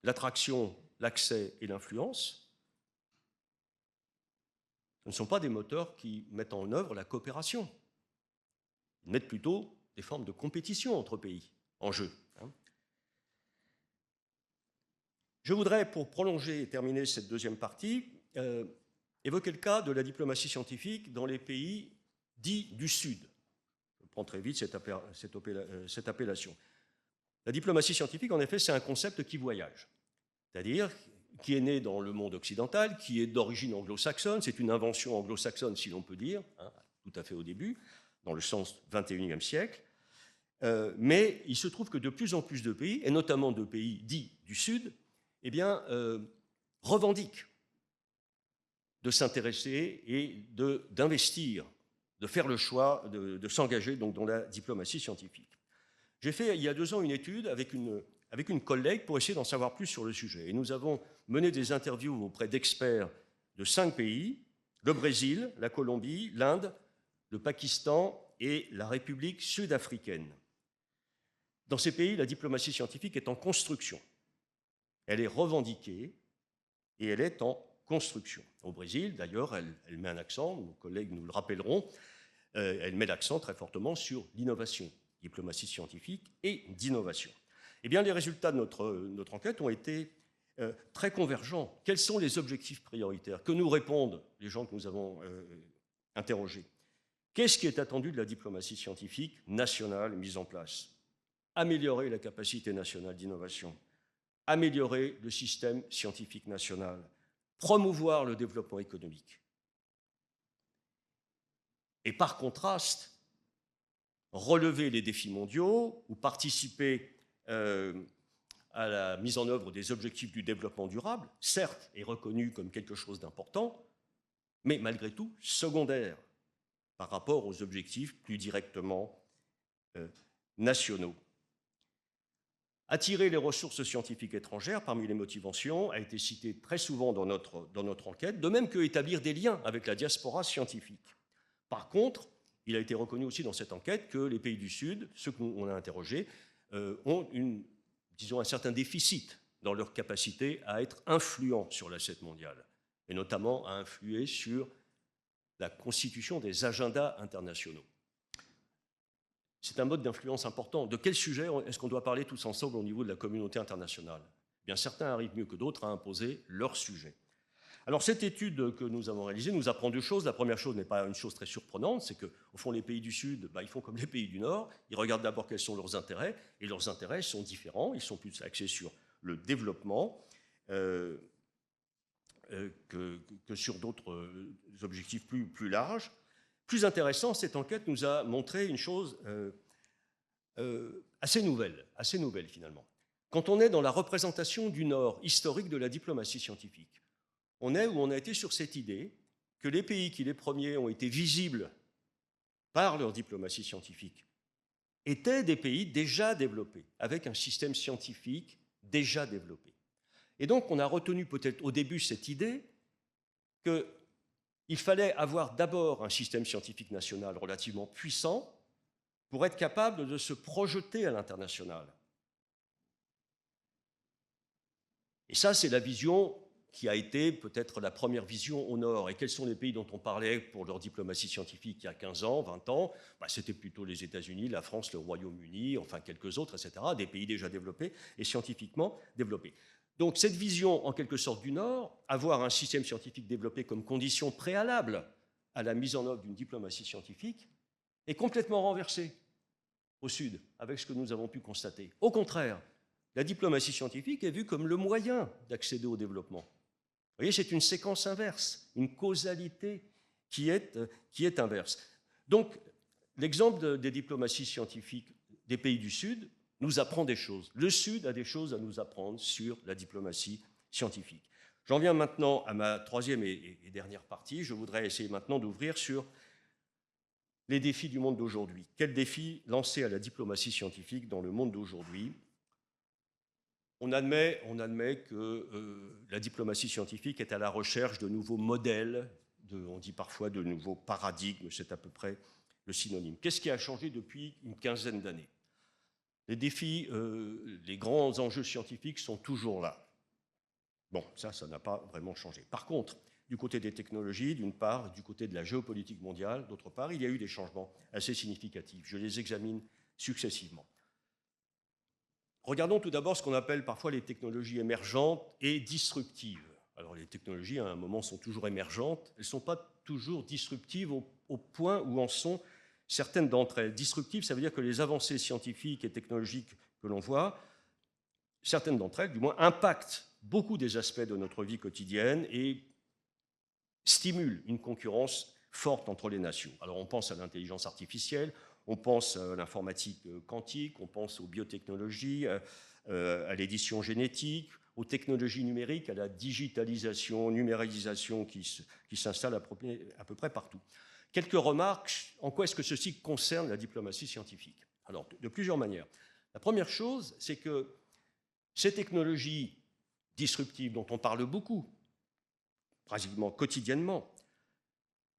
l'attraction, l'accès et l'influence, ce ne sont pas des moteurs qui mettent en œuvre la coopération. Ils mettent plutôt des formes de compétition entre pays en jeu. Hein. Je voudrais, pour prolonger et terminer cette deuxième partie, évoquer le cas de la diplomatie scientifique dans les pays dits du Sud. Je prends très vite cette appellation. La diplomatie scientifique, en effet, c'est un concept qui voyage, c'est-à-dire qui est né dans le monde occidental, qui est d'origine anglo-saxonne, c'est une invention anglo-saxonne, si l'on peut dire, hein, tout à fait au début, dans le sens 21e siècle, mais il se trouve que de plus en plus de pays, et notamment de pays dits du Sud, eh bien, revendiquent de s'intéresser et d'investir, de faire le choix de s'engager donc dans la diplomatie scientifique. J'ai fait il y a 2 ans une étude avec une collègue pour essayer d'en savoir plus sur le sujet. Et nous avons mené des interviews auprès d'experts de 5 pays, le Brésil, la Colombie, l'Inde, le Pakistan et la République sud-africaine. Dans ces pays, la diplomatie scientifique est en construction. Elle est revendiquée et elle est en construction. Au Brésil, d'ailleurs, elle met un accent, nos collègues nous le rappelleront, elle met l'accent très fortement sur l'innovation, diplomatie scientifique et d'innovation. Eh bien, les résultats de notre enquête ont été très convergents. Quels sont les objectifs prioritaires? Que nous répondent les gens que nous avons interrogés? Qu'est-ce qui est attendu de la diplomatie scientifique nationale mise en place? Améliorer la capacité nationale d'innovation, améliorer le système scientifique national, promouvoir le développement économique. Et par contraste, relever les défis mondiaux ou participer à la mise en œuvre des objectifs du développement durable, certes est reconnu comme quelque chose d'important, mais malgré tout secondaire par rapport aux objectifs plus directement nationaux. Attirer les ressources scientifiques étrangères parmi les motivations a été cité très souvent dans notre enquête, de même que établir des liens avec la diaspora scientifique. Par contre, il a été reconnu aussi dans cette enquête que les pays du Sud, ceux qu'on a interrogés, ont un certain déficit dans leur capacité à être influents sur la scène mondiale, et notamment à influer sur la constitution des agendas internationaux. C'est un mode d'influence important. De quel sujet est-ce qu'on doit parler tous ensemble au niveau de la communauté internationale? Eh bien, certains arrivent mieux que d'autres à imposer leur sujet. Alors, cette étude que nous avons réalisée nous apprend 2 choses. La première chose n'est pas une chose très surprenante, c'est qu'au fond, les pays du Sud, ils font comme les pays du Nord. Ils regardent d'abord quels sont leurs intérêts, et leurs intérêts sont différents. Ils sont plus axés sur le développement que sur d'autres objectifs plus larges. Plus intéressant, cette enquête nous a montré une chose assez nouvelle finalement. Quand on est dans la représentation du Nord historique de la diplomatie scientifique, on a été sur cette idée que les pays qui les premiers ont été visibles par leur diplomatie scientifique étaient des pays déjà développés, avec un système scientifique déjà développé. Et donc on a retenu peut-être au début cette idée qu'il fallait avoir d'abord un système scientifique national relativement puissant pour être capable de se projeter à l'international. Et ça, c'est la vision qui a été peut-être la première vision au Nord. Et quels sont les pays dont on parlait pour leur diplomatie scientifique il y a 15 ans, 20 ans? C'était plutôt les États-Unis, la France, le Royaume-Uni, enfin quelques autres, etc., des pays déjà développés et scientifiquement développés. Donc cette vision, en quelque sorte, du Nord, avoir un système scientifique développé comme condition préalable à la mise en œuvre d'une diplomatie scientifique, est complètement renversée au Sud, avec ce que nous avons pu constater. Au contraire, la diplomatie scientifique est vue comme le moyen d'accéder au développement. Vous voyez, c'est une séquence inverse, une causalité qui est inverse. Donc, l'exemple des diplomaties scientifiques des pays du Sud nous apprend des choses. Le Sud a des choses à nous apprendre sur la diplomatie scientifique. J'en viens maintenant à ma 3e et dernière partie. Je voudrais essayer maintenant d'ouvrir sur les défis du monde d'aujourd'hui. Quels défis lancer à la diplomatie scientifique dans le monde d'aujourd'hui? On admet que la diplomatie scientifique est à la recherche de nouveaux modèles, on dit parfois de nouveaux paradigmes, c'est à peu près le synonyme. Qu'est-ce qui a changé depuis une quinzaine d'années? Les défis, les grands enjeux scientifiques sont toujours là. Bon, ça n'a pas vraiment changé. Par contre, du côté des technologies, d'une part, du côté de la géopolitique mondiale, d'autre part, il y a eu des changements assez significatifs. Je les examine successivement. Regardons tout d'abord ce qu'on appelle parfois les technologies émergentes et disruptives. Alors les technologies, à un moment, sont toujours émergentes, elles ne sont pas toujours disruptives au point où en sont certaines d'entre elles. Disruptives, ça veut dire que les avancées scientifiques et technologiques que l'on voit, certaines d'entre elles, du moins, impactent beaucoup des aspects de notre vie quotidienne et stimulent une concurrence forte entre les nations. Alors on pense à l'intelligence artificielle, on pense à l'informatique quantique, on pense aux biotechnologies, à l'édition génétique, aux technologies numériques, à la digitalisation, numérialisation qui s'installe à peu près partout. Quelques remarques, en quoi est-ce que ceci concerne la diplomatie scientifique? Alors, de plusieurs manières. La première chose, c'est que ces technologies disruptives dont on parle beaucoup, pratiquement quotidiennement,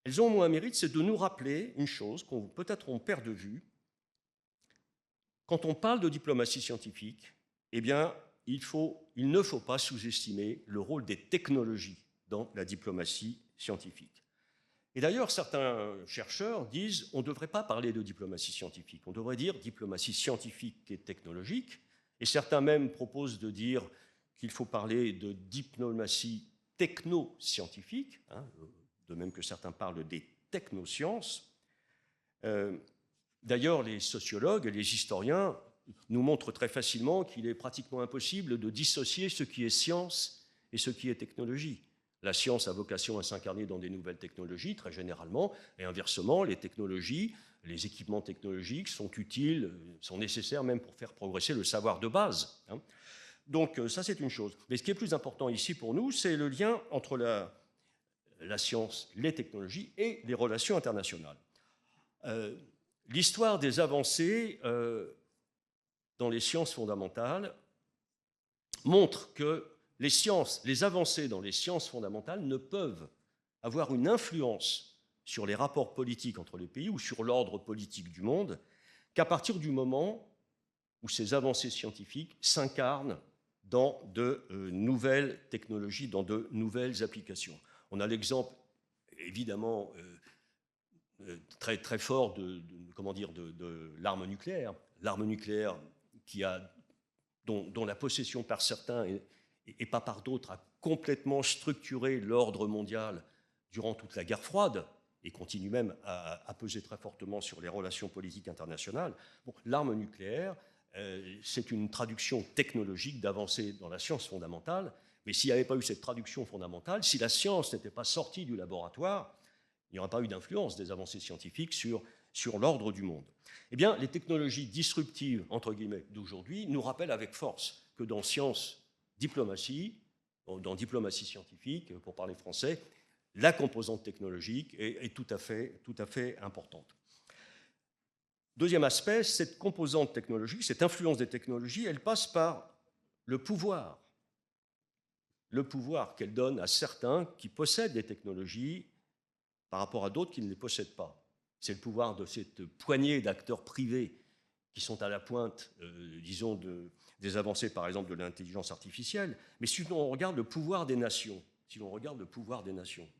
elles ont au moins un mérite, c'est de nous rappeler une chose qu'on peut-être on perd de vue. Quand on parle de diplomatie scientifique, eh bien, il ne faut pas sous-estimer le rôle des technologies dans la diplomatie scientifique. Et d'ailleurs, certains chercheurs disent on ne devrait pas parler de diplomatie scientifique, on devrait dire diplomatie scientifique et technologique. Et certains même proposent de dire qu'il faut parler de diplomatie techno-scientifique, hein, de même que certains parlent des technosciences. D'ailleurs, les sociologues et les historiens nous montrent très facilement qu'il est pratiquement impossible de dissocier ce qui est science et ce qui est technologie. La science a vocation à s'incarner dans des nouvelles technologies, très généralement, et inversement, les technologies, les équipements technologiques sont utiles, sont nécessaires même pour faire progresser le savoir de base. Hein. Donc ça, c'est une chose. Mais ce qui est plus important ici pour nous, c'est le lien entre la science, les technologies et les relations internationales. L'histoire des avancées dans les sciences fondamentales montre que les avancées dans les sciences fondamentales ne peuvent avoir une influence sur les rapports politiques entre les pays ou sur l'ordre politique du monde qu'à partir du moment où ces avancées scientifiques s'incarnent dans de nouvelles technologies, dans de nouvelles applications. On a l'exemple, évidemment, très, très fort de l'arme nucléaire. L'arme nucléaire dont la possession par certains et pas par d'autres a complètement structuré l'ordre mondial durant toute la guerre froide et continue même à peser très fortement sur les relations politiques internationales. Bon, l'arme nucléaire, c'est une traduction technologique d'avancée dans la science fondamentale, mais s'il n'y avait pas eu cette traduction fondamentale, si la science n'était pas sortie du laboratoire, il n'y aurait pas eu d'influence des avancées scientifiques sur l'ordre du monde. Eh bien, les technologies disruptives, entre guillemets, d'aujourd'hui nous rappellent avec force que dans science, diplomatie, dans diplomatie scientifique, pour parler français, la composante technologique est tout à fait importante. Deuxième aspect, cette composante technologique, cette influence des technologies, elle passe par le pouvoir qu'elle donne à certains qui possèdent des technologies par rapport à d'autres qui ne les possèdent pas. C'est le pouvoir de cette poignée d'acteurs privés qui sont à la pointe, disons, des avancées, par exemple, de l'intelligence artificielle. Mais si on regarde le pouvoir des nations,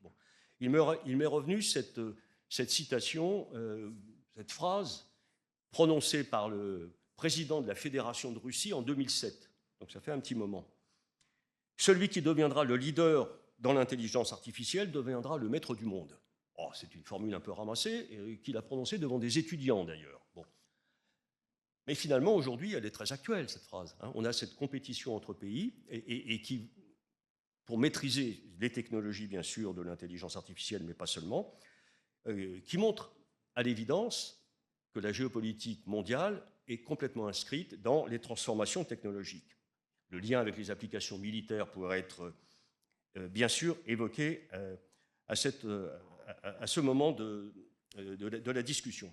bon, il m'est revenu cette citation, cette phrase prononcée par le président de la Fédération de Russie en 2007. Donc ça fait un petit moment. Celui qui deviendra le leader dans l'intelligence artificielle deviendra le maître du monde. Oh, c'est une formule un peu ramassée, qu'il a prononcée devant des étudiants d'ailleurs. Bon. Mais finalement, aujourd'hui, elle est très actuelle, cette phrase. Hein. On a cette compétition entre pays et qui, pour maîtriser les technologies, bien sûr, de l'intelligence artificielle, mais pas seulement, qui montre à l'évidence que la géopolitique mondiale est complètement inscrite dans les transformations technologiques. Le lien avec les applications militaires pourrait être, bien sûr, évoqué à ce moment de la discussion.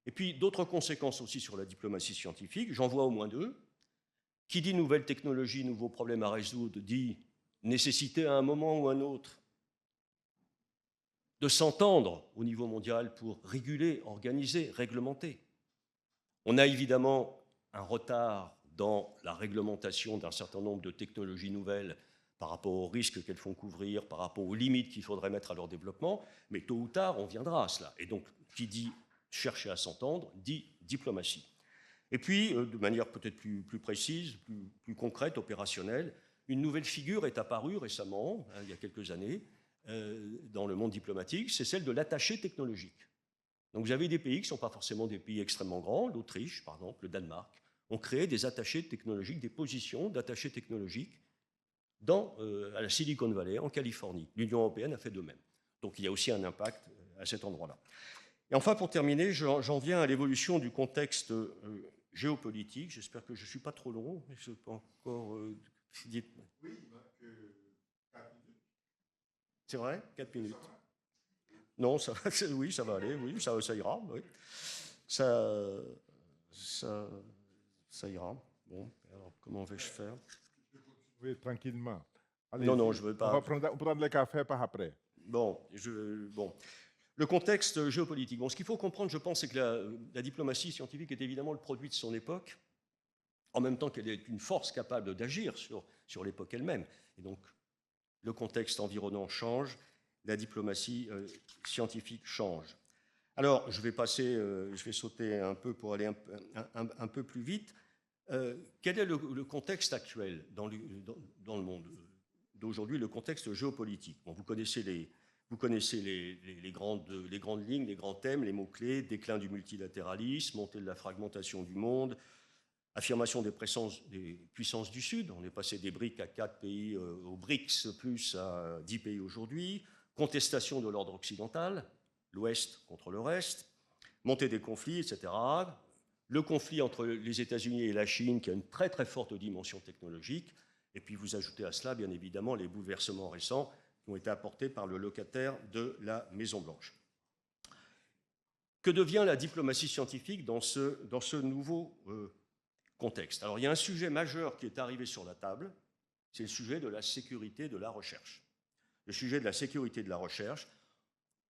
Et puis, d'autres conséquences aussi sur la diplomatie scientifique, j'en vois au moins deux. Qui dit nouvelles technologies, nouveaux problèmes à résoudre, dit nécessité à un moment ou à un autre de s'entendre au niveau mondial pour réguler, organiser, réglementer. On a évidemment un retard dans la réglementation d'un certain nombre de technologies nouvelles par rapport aux risques qu'elles font couvrir, par rapport aux limites qu'il faudrait mettre à leur développement, mais tôt ou tard, on viendra à cela. Et donc, qui dit chercher à s'entendre, dit diplomatie. Et puis, de manière peut-être plus précise, plus concrète, opérationnelle, une nouvelle figure est apparue récemment, il y a quelques années, dans le monde diplomatique, c'est celle de l'attaché technologique. Donc vous avez des pays qui ne sont pas forcément des pays extrêmement grands, l'Autriche par exemple, le Danemark, ont créé des attachés technologiques, des positions d'attachés technologiques à la Silicon Valley, en Californie. L'Union européenne a fait de même. Donc il y a aussi un impact à cet endroit-là. Et enfin, pour terminer, j'en viens à l'évolution du contexte géopolitique. J'espère que je ne suis pas trop long. Je ne sais pas encore... Oui, c'est vrai, 4 minutes. Non, ça, oui, ça va aller, oui, ça ira. Oui. Ça ira. Bon, alors comment vais-je faire? Oui, tranquillement. Non, je ne veux pas. On va prendre le café par après. Bon. Le contexte géopolitique. Bon, ce qu'il faut comprendre, je pense, c'est que la diplomatie scientifique est évidemment le produit de son époque, en même temps qu'elle est une force capable d'agir sur l'époque elle-même. Et donc, le contexte environnant change, la diplomatie scientifique change. Alors, je vais sauter un peu pour aller un peu plus vite. Quel est le contexte actuel dans le monde d'aujourd'hui, le contexte géopolitique? Bon, vous connaissez les grandes lignes, les grands thèmes, les mots-clés: déclin du multilatéralisme, montée de la fragmentation du monde, affirmation des puissances du Sud. On est passé des BRICS à 4 pays, aux BRICS plus à 10 pays aujourd'hui. Contestation de l'ordre occidental, l'Ouest contre le reste, montée des conflits, etc. Le conflit entre les États-Unis et la Chine, qui a une très très forte dimension technologique. Et puis vous ajoutez à cela, bien évidemment, les bouleversements récents qui ont été apportés par le locataire de la Maison-Blanche. Que devient la diplomatie scientifique dans ce nouveau contexte? Alors, il y a un sujet majeur qui est arrivé sur la table, c'est le sujet de la sécurité de la recherche. Le sujet de la sécurité de la recherche.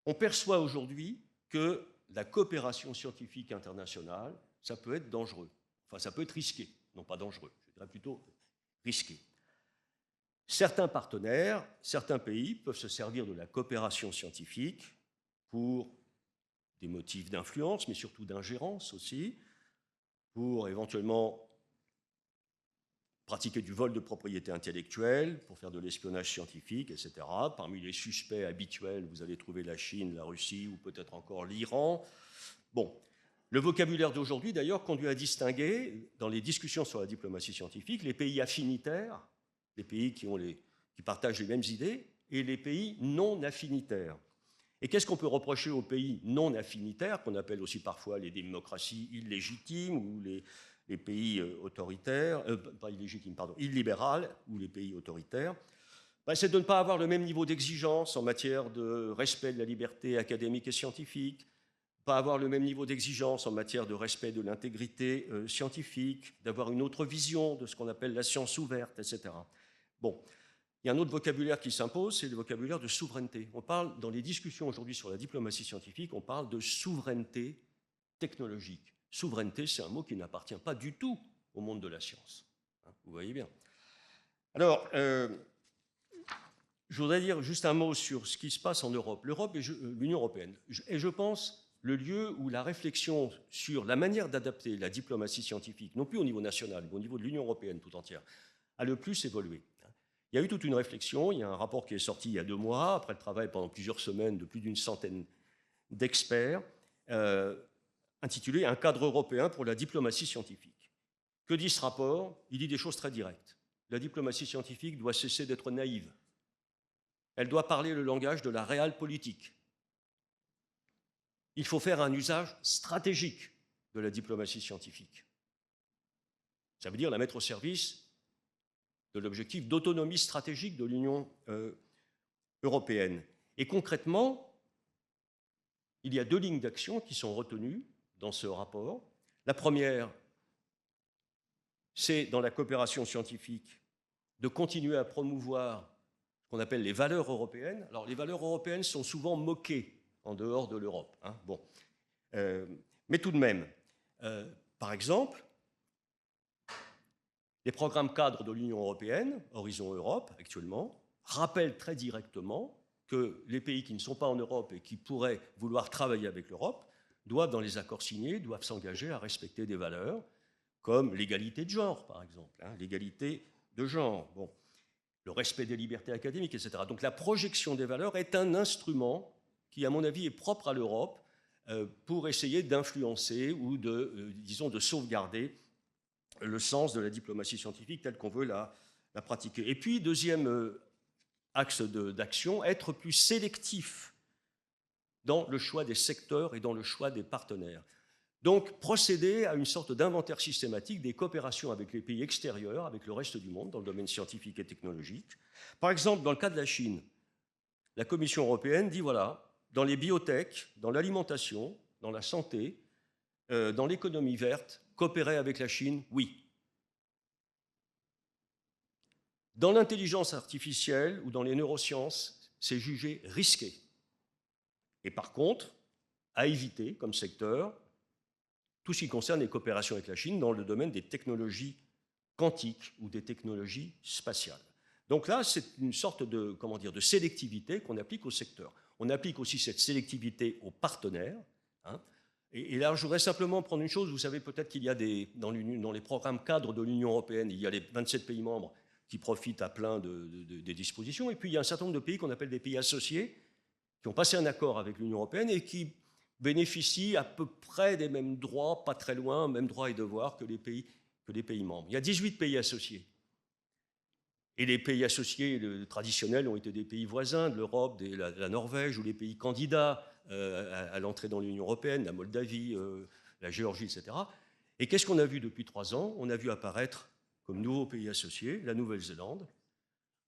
On perçoit aujourd'hui que la coopération scientifique internationale, ça peut être dangereux. Enfin, ça peut être risqué. Non pas dangereux, je dirais plutôt risqué. Certains partenaires, certains pays peuvent se servir de la coopération scientifique pour des motifs d'influence, mais surtout d'ingérence aussi, pour éventuellement pratiquer du vol de propriété intellectuelle, pour faire de l'espionnage scientifique, etc. Parmi les suspects habituels, vous allez trouver la Chine, la Russie ou peut-être encore l'Iran. Bon, le vocabulaire d'aujourd'hui, d'ailleurs, conduit à distinguer, dans les discussions sur la diplomatie scientifique, les pays affinitaires, les pays qui partagent les mêmes idées, et les pays non affinitaires. Et qu'est-ce qu'on peut reprocher aux pays non affinitaires, qu'on appelle aussi parfois les démocraties illégitimes ou les pays autoritaires, pas illégitimes, pardon, illibérales ou les pays autoritaires? C'est de ne pas avoir le même niveau d'exigence en matière de respect de la liberté académique et scientifique, pas avoir le même niveau d'exigence en matière de respect de l'intégrité scientifique, d'avoir une autre vision de ce qu'on appelle la science ouverte, etc. Bon, il y a un autre vocabulaire qui s'impose, c'est le vocabulaire de souveraineté. On parle, dans les discussions aujourd'hui sur la diplomatie scientifique, on parle de souveraineté technologique. Souveraineté, c'est un mot qui n'appartient pas du tout au monde de la science. Vous voyez bien. Alors, je voudrais dire juste un mot sur ce qui se passe en Europe. L'Europe et l'Union européenne. Et je pense le lieu où la réflexion sur la manière d'adapter la diplomatie scientifique, non plus au niveau national, mais au niveau de l'Union européenne tout entière, a le plus évolué. Il y a eu toute une réflexion, il y a un rapport qui est sorti il y a 2 mois, après le travail pendant plusieurs semaines de plus d'une centaine d'experts, intitulé « Un cadre européen pour la diplomatie scientifique ». Que dit ce rapport? Il dit des choses très directes. La diplomatie scientifique doit cesser d'être naïve. Elle doit parler le langage de la réelle politique. Il faut faire un usage stratégique de la diplomatie scientifique. Ça veut dire la mettre au service de l'objectif d'autonomie stratégique de l'Union européenne. Et concrètement, il y a 2 lignes d'action qui sont retenues dans ce rapport. La première, c'est dans la coopération scientifique de continuer à promouvoir ce qu'on appelle les valeurs européennes. Alors, les valeurs européennes sont souvent moquées en dehors de l'Europe. Bon. Mais tout de même, par exemple, les programmes cadres de l'Union européenne, Horizon Europe actuellement, rappellent très directement que les pays qui ne sont pas en Europe et qui pourraient vouloir travailler avec l'Europe doivent, dans les accords signés, doivent s'engager à respecter des valeurs comme l'égalité de genre, par exemple, l'égalité de genre, bon, le respect des libertés académiques, etc. Donc la projection des valeurs est un instrument qui, à mon avis, est propre à l'Europe, pour essayer d'influencer ou disons, de sauvegarder le sens de la diplomatie scientifique telle qu'on veut la pratiquer. Et puis, deuxième axe d'action, être plus sélectif dans le choix des secteurs et dans le choix des partenaires. Donc, procéder à une sorte d'inventaire systématique des coopérations avec les pays extérieurs, avec le reste du monde, dans le domaine scientifique et technologique. Par exemple, dans le cas de la Chine, la Commission européenne dit, voilà, dans les biotech, dans l'alimentation, dans la santé, dans l'économie verte, coopérer avec la Chine, oui. Dans l'intelligence artificielle ou dans les neurosciences, c'est jugé risqué. Et par contre, à éviter comme secteur, tout ce qui concerne les coopérations avec la Chine dans le domaine des technologies quantiques ou des technologies spatiales. Donc là, c'est une sorte de, comment dire, de sélectivité qu'on applique au secteur. On applique aussi cette sélectivité aux partenaires. Hein. Et là, je voudrais simplement prendre une chose. Vous savez peut-être qu'il y a dans les programmes cadres de l'Union européenne, il y a les 27 pays membres qui profitent à plein des dispositions. Et puis, il y a un certain nombre de pays qu'on appelle des pays associés, qui ont passé un accord avec l'Union européenne et qui bénéficient à peu près des mêmes droits, pas très loin, mêmes droits et devoirs que les pays membres. Il y a 18 pays associés. Et les pays associés traditionnels ont été des pays voisins de l'Europe, la Norvège, ou les pays candidats à l'entrée dans l'Union européenne, la Moldavie, la Géorgie, etc. Et qu'est-ce qu'on a vu depuis 3 ans? On a vu apparaître comme nouveaux pays associés la Nouvelle-Zélande,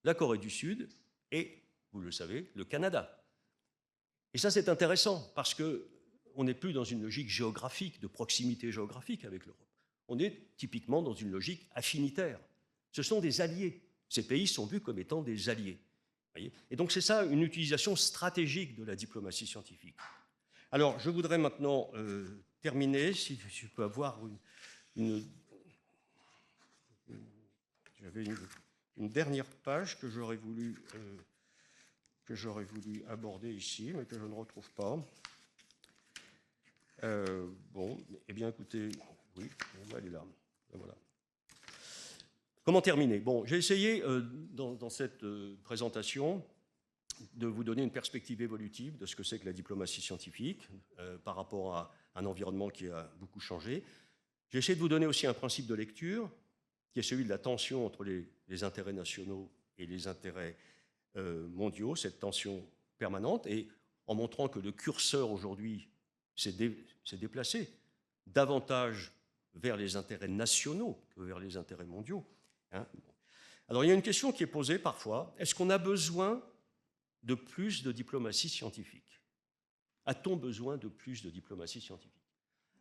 la Corée du Sud et, vous le savez, le Canada. Et ça, c'est intéressant parce qu'on n'est plus dans une logique géographique, de proximité géographique avec l'Europe. On est typiquement dans une logique affinitaire. Ce sont des alliés. Ces pays sont vus comme étant des alliés. Voyez, et donc, c'est ça, une utilisation stratégique de la diplomatie scientifique. Alors, je voudrais maintenant terminer, si je peux avoir j'avais une dernière page que j'aurais voulu aborder ici, mais que je ne retrouve pas. Bon, eh bien, écoutez, oui, elle est là. Voilà. Comment terminer? Bon, j'ai essayé, dans cette présentation, de vous donner une perspective évolutive de ce que c'est que la diplomatie scientifique par rapport à un environnement qui a beaucoup changé. J'ai essayé de vous donner aussi un principe de lecture, qui est celui de la tension entre les intérêts nationaux et les intérêts mondiaux, cette tension permanente, et en montrant que le curseur aujourd'hui s'est déplacé davantage vers les intérêts nationaux que vers les intérêts mondiaux. Hein. Alors il y a une question qui est posée parfois, est-ce qu'on a besoin de plus de diplomatie scientifique? A-t-on besoin de plus de diplomatie scientifique?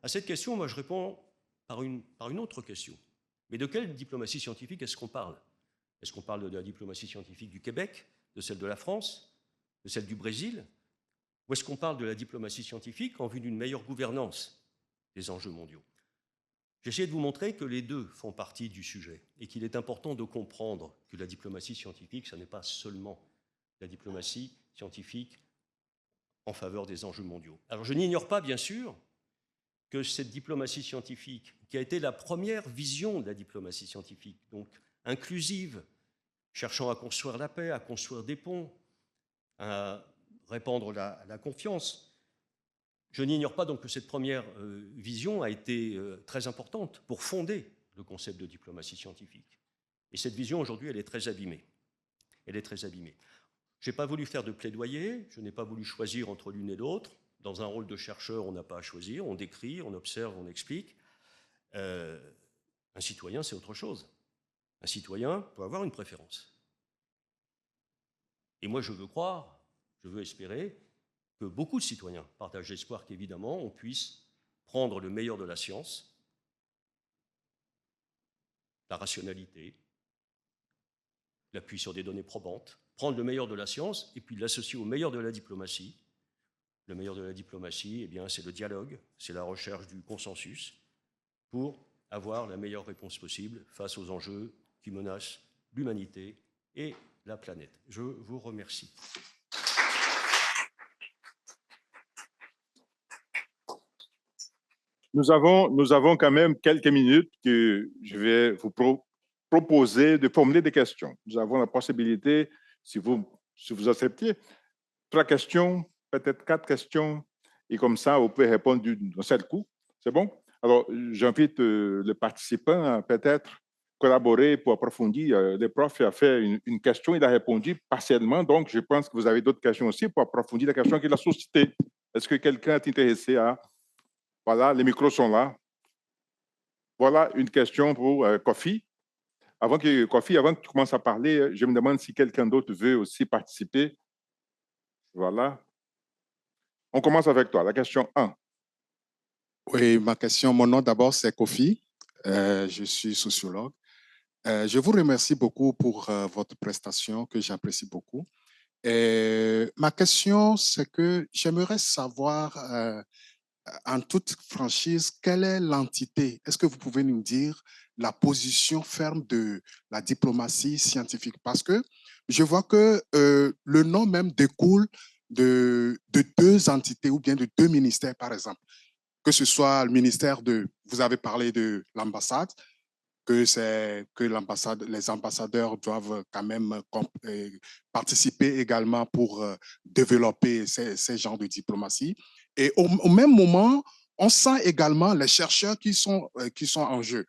À cette question, moi je réponds par une autre question. Mais de quelle diplomatie scientifique est-ce qu'on parle? Est-ce qu'on parle de la diplomatie scientifique du Québec, de celle de la France, de celle du Brésil? Ou est-ce qu'on parle de la diplomatie scientifique en vue d'une meilleure gouvernance des enjeux mondiaux? J'ai essayé de vous montrer que les deux font partie du sujet et qu'il est important de comprendre que la diplomatie scientifique, ce n'est pas seulement la diplomatie scientifique en faveur des enjeux mondiaux. Alors je n'ignore pas, bien sûr, que cette diplomatie scientifique, qui a été la première vision de la diplomatie scientifique, donc inclusive, cherchant à construire la paix, à construire des ponts, à répandre la confiance. Je n'ignore pas donc que cette première vision a été très importante pour fonder le concept de diplomatie scientifique. Et cette vision, aujourd'hui, elle est très abîmée. Elle est très abîmée. Je n'ai pas voulu faire de plaidoyer, je n'ai pas voulu choisir entre l'une et l'autre. Dans un rôle de chercheur, on n'a pas à choisir, on décrit, on observe, on explique. Un citoyen, c'est autre chose. Un citoyen peut avoir une préférence. Et moi, je veux croire, je veux espérer que beaucoup de citoyens partagent l'espoir qu'évidemment, on puisse prendre le meilleur de la science, la rationalité, l'appui sur des données probantes, prendre le meilleur de la science et puis l'associer au meilleur de la diplomatie. Le meilleur de la diplomatie, eh bien, c'est le dialogue, c'est la recherche du consensus pour avoir la meilleure réponse possible face aux enjeux qui menacent l'humanité et la planète. Je vous remercie. Nous avons quand même quelques minutes que je vais vous proposer de formuler des questions. Nous avons la possibilité, si vous acceptez, 3 questions, peut-être 4 questions, Et comme ça, on peut répondre d'un seul coup. C'est bon? Alors, j'invite les participants à peut-être collaborer pour approfondir. Le prof a fait une question, il a répondu partiellement. Donc, je pense que vous avez d'autres questions aussi pour approfondir la question qu'il a suscitée. Est-ce que quelqu'un est intéressé à... Voilà, les micros sont là. Voilà une question pour Kofi. Kofi, avant que tu commences à parler, je me demande si quelqu'un d'autre veut aussi participer. Voilà. On commence avec toi, la question 1. Oui, ma question, mon nom d'abord, c'est Kofi. Je suis sociologue. Je vous remercie beaucoup pour votre prestation que j'apprécie beaucoup. Ma question, c'est que j'aimerais savoir, en toute franchise, quelle est l'entité? Est-ce que vous pouvez nous dire la position ferme de la diplomatie scientifique? Parce que je vois que le nom même découle de deux entités ou bien de deux ministères, par exemple. Que ce soit le ministère vous avez parlé de l'ambassade, les ambassadeurs doivent quand même participer également pour développer ces genres de diplomatie. Et au même moment, on sent également les chercheurs qui sont en jeu.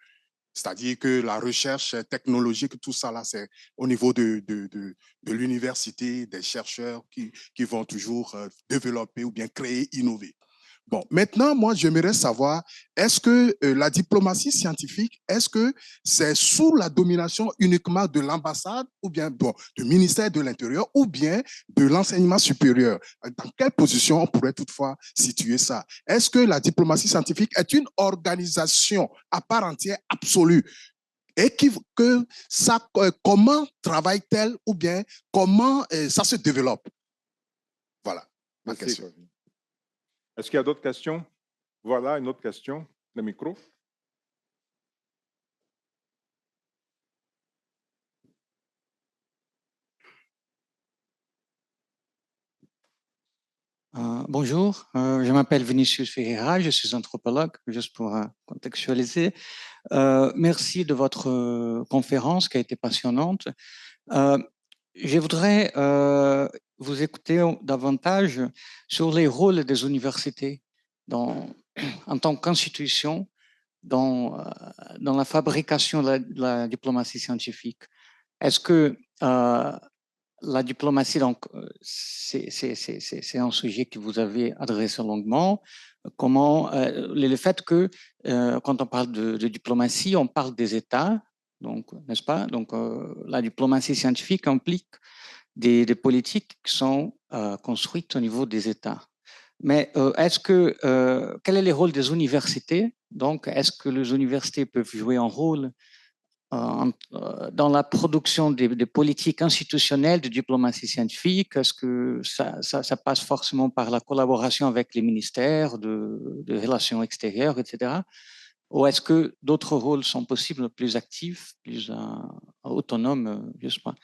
C'est-à-dire que la recherche technologique, tout ça là, c'est au niveau de l'université, des chercheurs qui vont toujours développer ou bien créer, innover. Bon, maintenant, moi, j'aimerais savoir, est-ce que la diplomatie scientifique, est-ce que c'est sous la domination uniquement de l'ambassade ou bien du ministère de l'Intérieur ou bien de l'enseignement supérieur? Dans quelle position on pourrait toutefois situer ça? Est-ce que la diplomatie scientifique est une organisation à part entière absolue? Et comment travaille-t-elle ou bien comment ça se développe? Voilà ma question. Est-ce qu'il y a d'autres questions? Voilà une autre question. Le micro. Bonjour, je m'appelle Vinicius Ferreira, je suis anthropologue, juste pour contextualiser. Merci de votre conférence qui a été passionnante. Je voudrais vous écouter davantage sur les rôles des universités en tant qu'institution dans la fabrication de la diplomatie scientifique. Est-ce que la diplomatie, donc, c'est un sujet que vous avez adressé longuement. Comment le fait que quand on parle de diplomatie, on parle des États, donc, n'est-ce pas? Donc, la diplomatie scientifique implique des politiques qui sont construites au niveau des États. Mais quel est le rôle des universités? Donc, est-ce que les universités peuvent jouer un rôle dans la production des politiques institutionnelles de diplomatie scientifique? Est-ce que ça passe forcément par la collaboration avec les ministères de relations extérieures, etc.? Ou est-ce que d'autres rôles sont possibles, plus actifs, plus autonomes, je sais pas.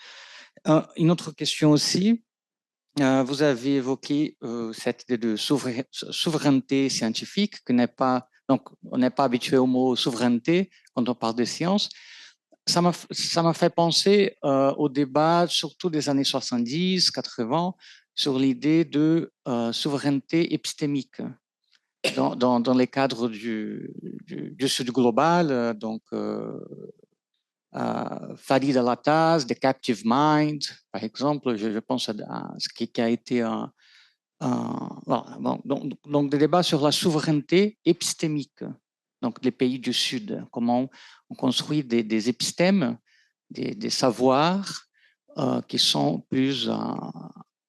Une autre question aussi, vous avez évoqué cette idée de souveraineté scientifique, donc on n'est pas habitué au mot souveraineté quand on parle de science. Ça m'a fait penser au débat, surtout des années 70, 80, sur l'idée de souveraineté épistémique dans les cadres du Sud global, donc Farid Al-Attaz, The Captive Mind, par exemple, je pense à ce qui a été voilà, donc des débats sur la souveraineté épistémique, donc les pays du Sud, comment on construit des épistèmes, des savoirs qui sont plus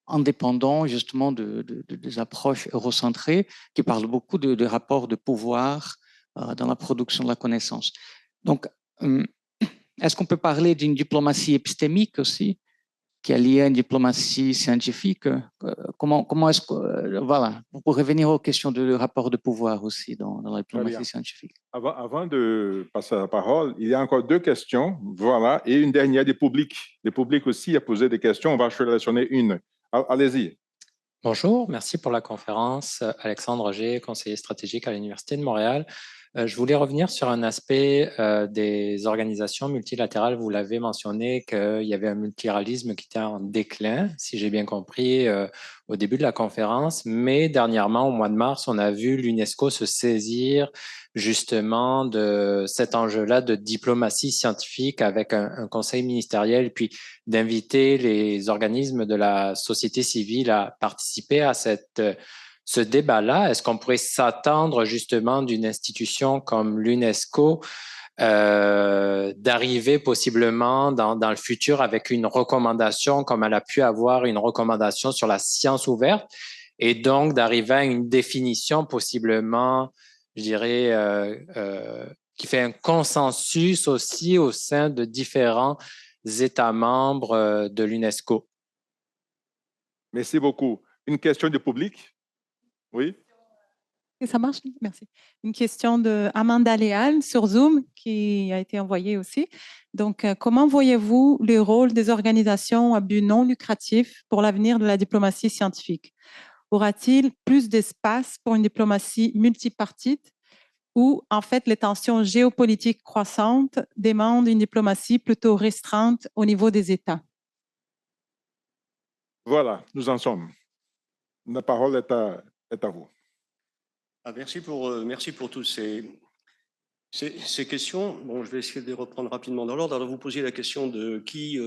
indépendants justement des approches eurocentrées, qui parlent beaucoup de rapports de pouvoir dans la production de la connaissance. Donc, est-ce qu'on peut parler d'une diplomatie épistémique aussi, qui est liée à une diplomatie scientifique? Comment est-ce que... voilà, pour revenir aux questions de rapport de pouvoir aussi dans la diplomatie scientifique. Avant de passer la parole, il y a encore deux questions, voilà, et une dernière des publics. Le public aussi a posé des questions, on va sélectionner une. Allez-y. Bonjour, merci pour la conférence. Alexandre G, conseiller stratégique à l'Université de Montréal. Je voulais revenir sur un aspect des organisations multilatérales. Vous l'avez mentionné qu'il y avait un multilatéralisme qui était en déclin, si j'ai bien compris, au début de la conférence. Mais dernièrement, au mois de mars, on a vu l'UNESCO se saisir justement de cet enjeu-là de diplomatie scientifique avec un conseil ministériel, puis d'inviter les organismes de la société civile à participer à ce débat-là. Est-ce qu'on pourrait s'attendre justement d'une institution comme l'UNESCO d'arriver possiblement dans le futur avec une recommandation comme elle a pu avoir une recommandation sur la science ouverte et donc d'arriver à une définition possiblement, je dirais, qui fait un consensus aussi au sein de différents États membres de l'UNESCO? Merci beaucoup. Une question du public? Oui? Et ça marche? Merci. Une question de Amanda Léal sur Zoom qui a été envoyée aussi. Donc, comment voyez-vous le rôle des organisations à but non lucratif pour l'avenir de la diplomatie scientifique? Aura-t-il plus d'espace pour une diplomatie multipartite ou, en fait, les tensions géopolitiques croissantes demandent une diplomatie plutôt restreinte au niveau des États? Voilà, nous en sommes. La parole est à vous. Ah, merci pour toutes ces questions. Bon, je vais essayer de les reprendre rapidement dans l'ordre. Alors, vous posiez la question de qui,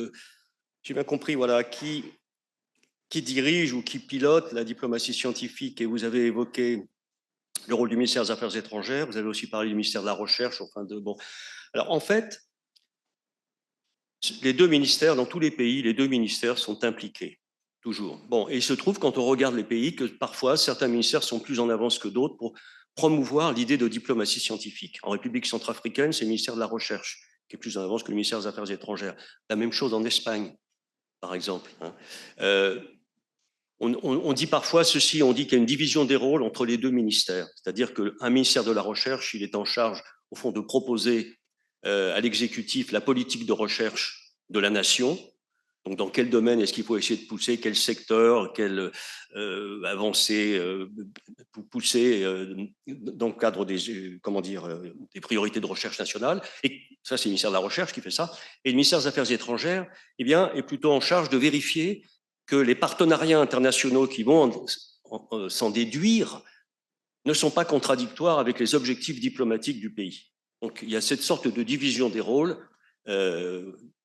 j'ai bien compris, voilà, qui dirige ou qui pilote la diplomatie scientifique, et vous avez évoqué le rôle du ministère des Affaires étrangères, vous avez aussi parlé du ministère de la Recherche, bon. Alors, en fait, les deux ministères, dans tous les pays, les deux ministères sont impliqués. Toujours. Bon, et il se trouve, quand on regarde les pays, que parfois, certains ministères sont plus en avance que d'autres pour promouvoir l'idée de diplomatie scientifique. En République centrafricaine, c'est le ministère de la Recherche qui est plus en avance que le ministère des Affaires étrangères. La même chose en Espagne, par exemple. On dit parfois ceci, on dit qu'il y a une division des rôles entre les deux ministères. C'est-à-dire qu'un ministère de la Recherche, il est en charge, au fond, de proposer à l'exécutif la politique de recherche de la nation. Donc, dans quel domaine est-ce qu'il faut essayer de pousser, quel secteur, quelle avancée pousser dans le cadre des, des priorités de recherche nationale. Et ça, c'est le ministère de la Recherche qui fait ça. Et le ministère des Affaires étrangères, eh bien, est plutôt en charge de vérifier que les partenariats internationaux qui vont s'en déduire ne sont pas contradictoires avec les objectifs diplomatiques du pays. Donc, il y a cette sorte de division des rôles.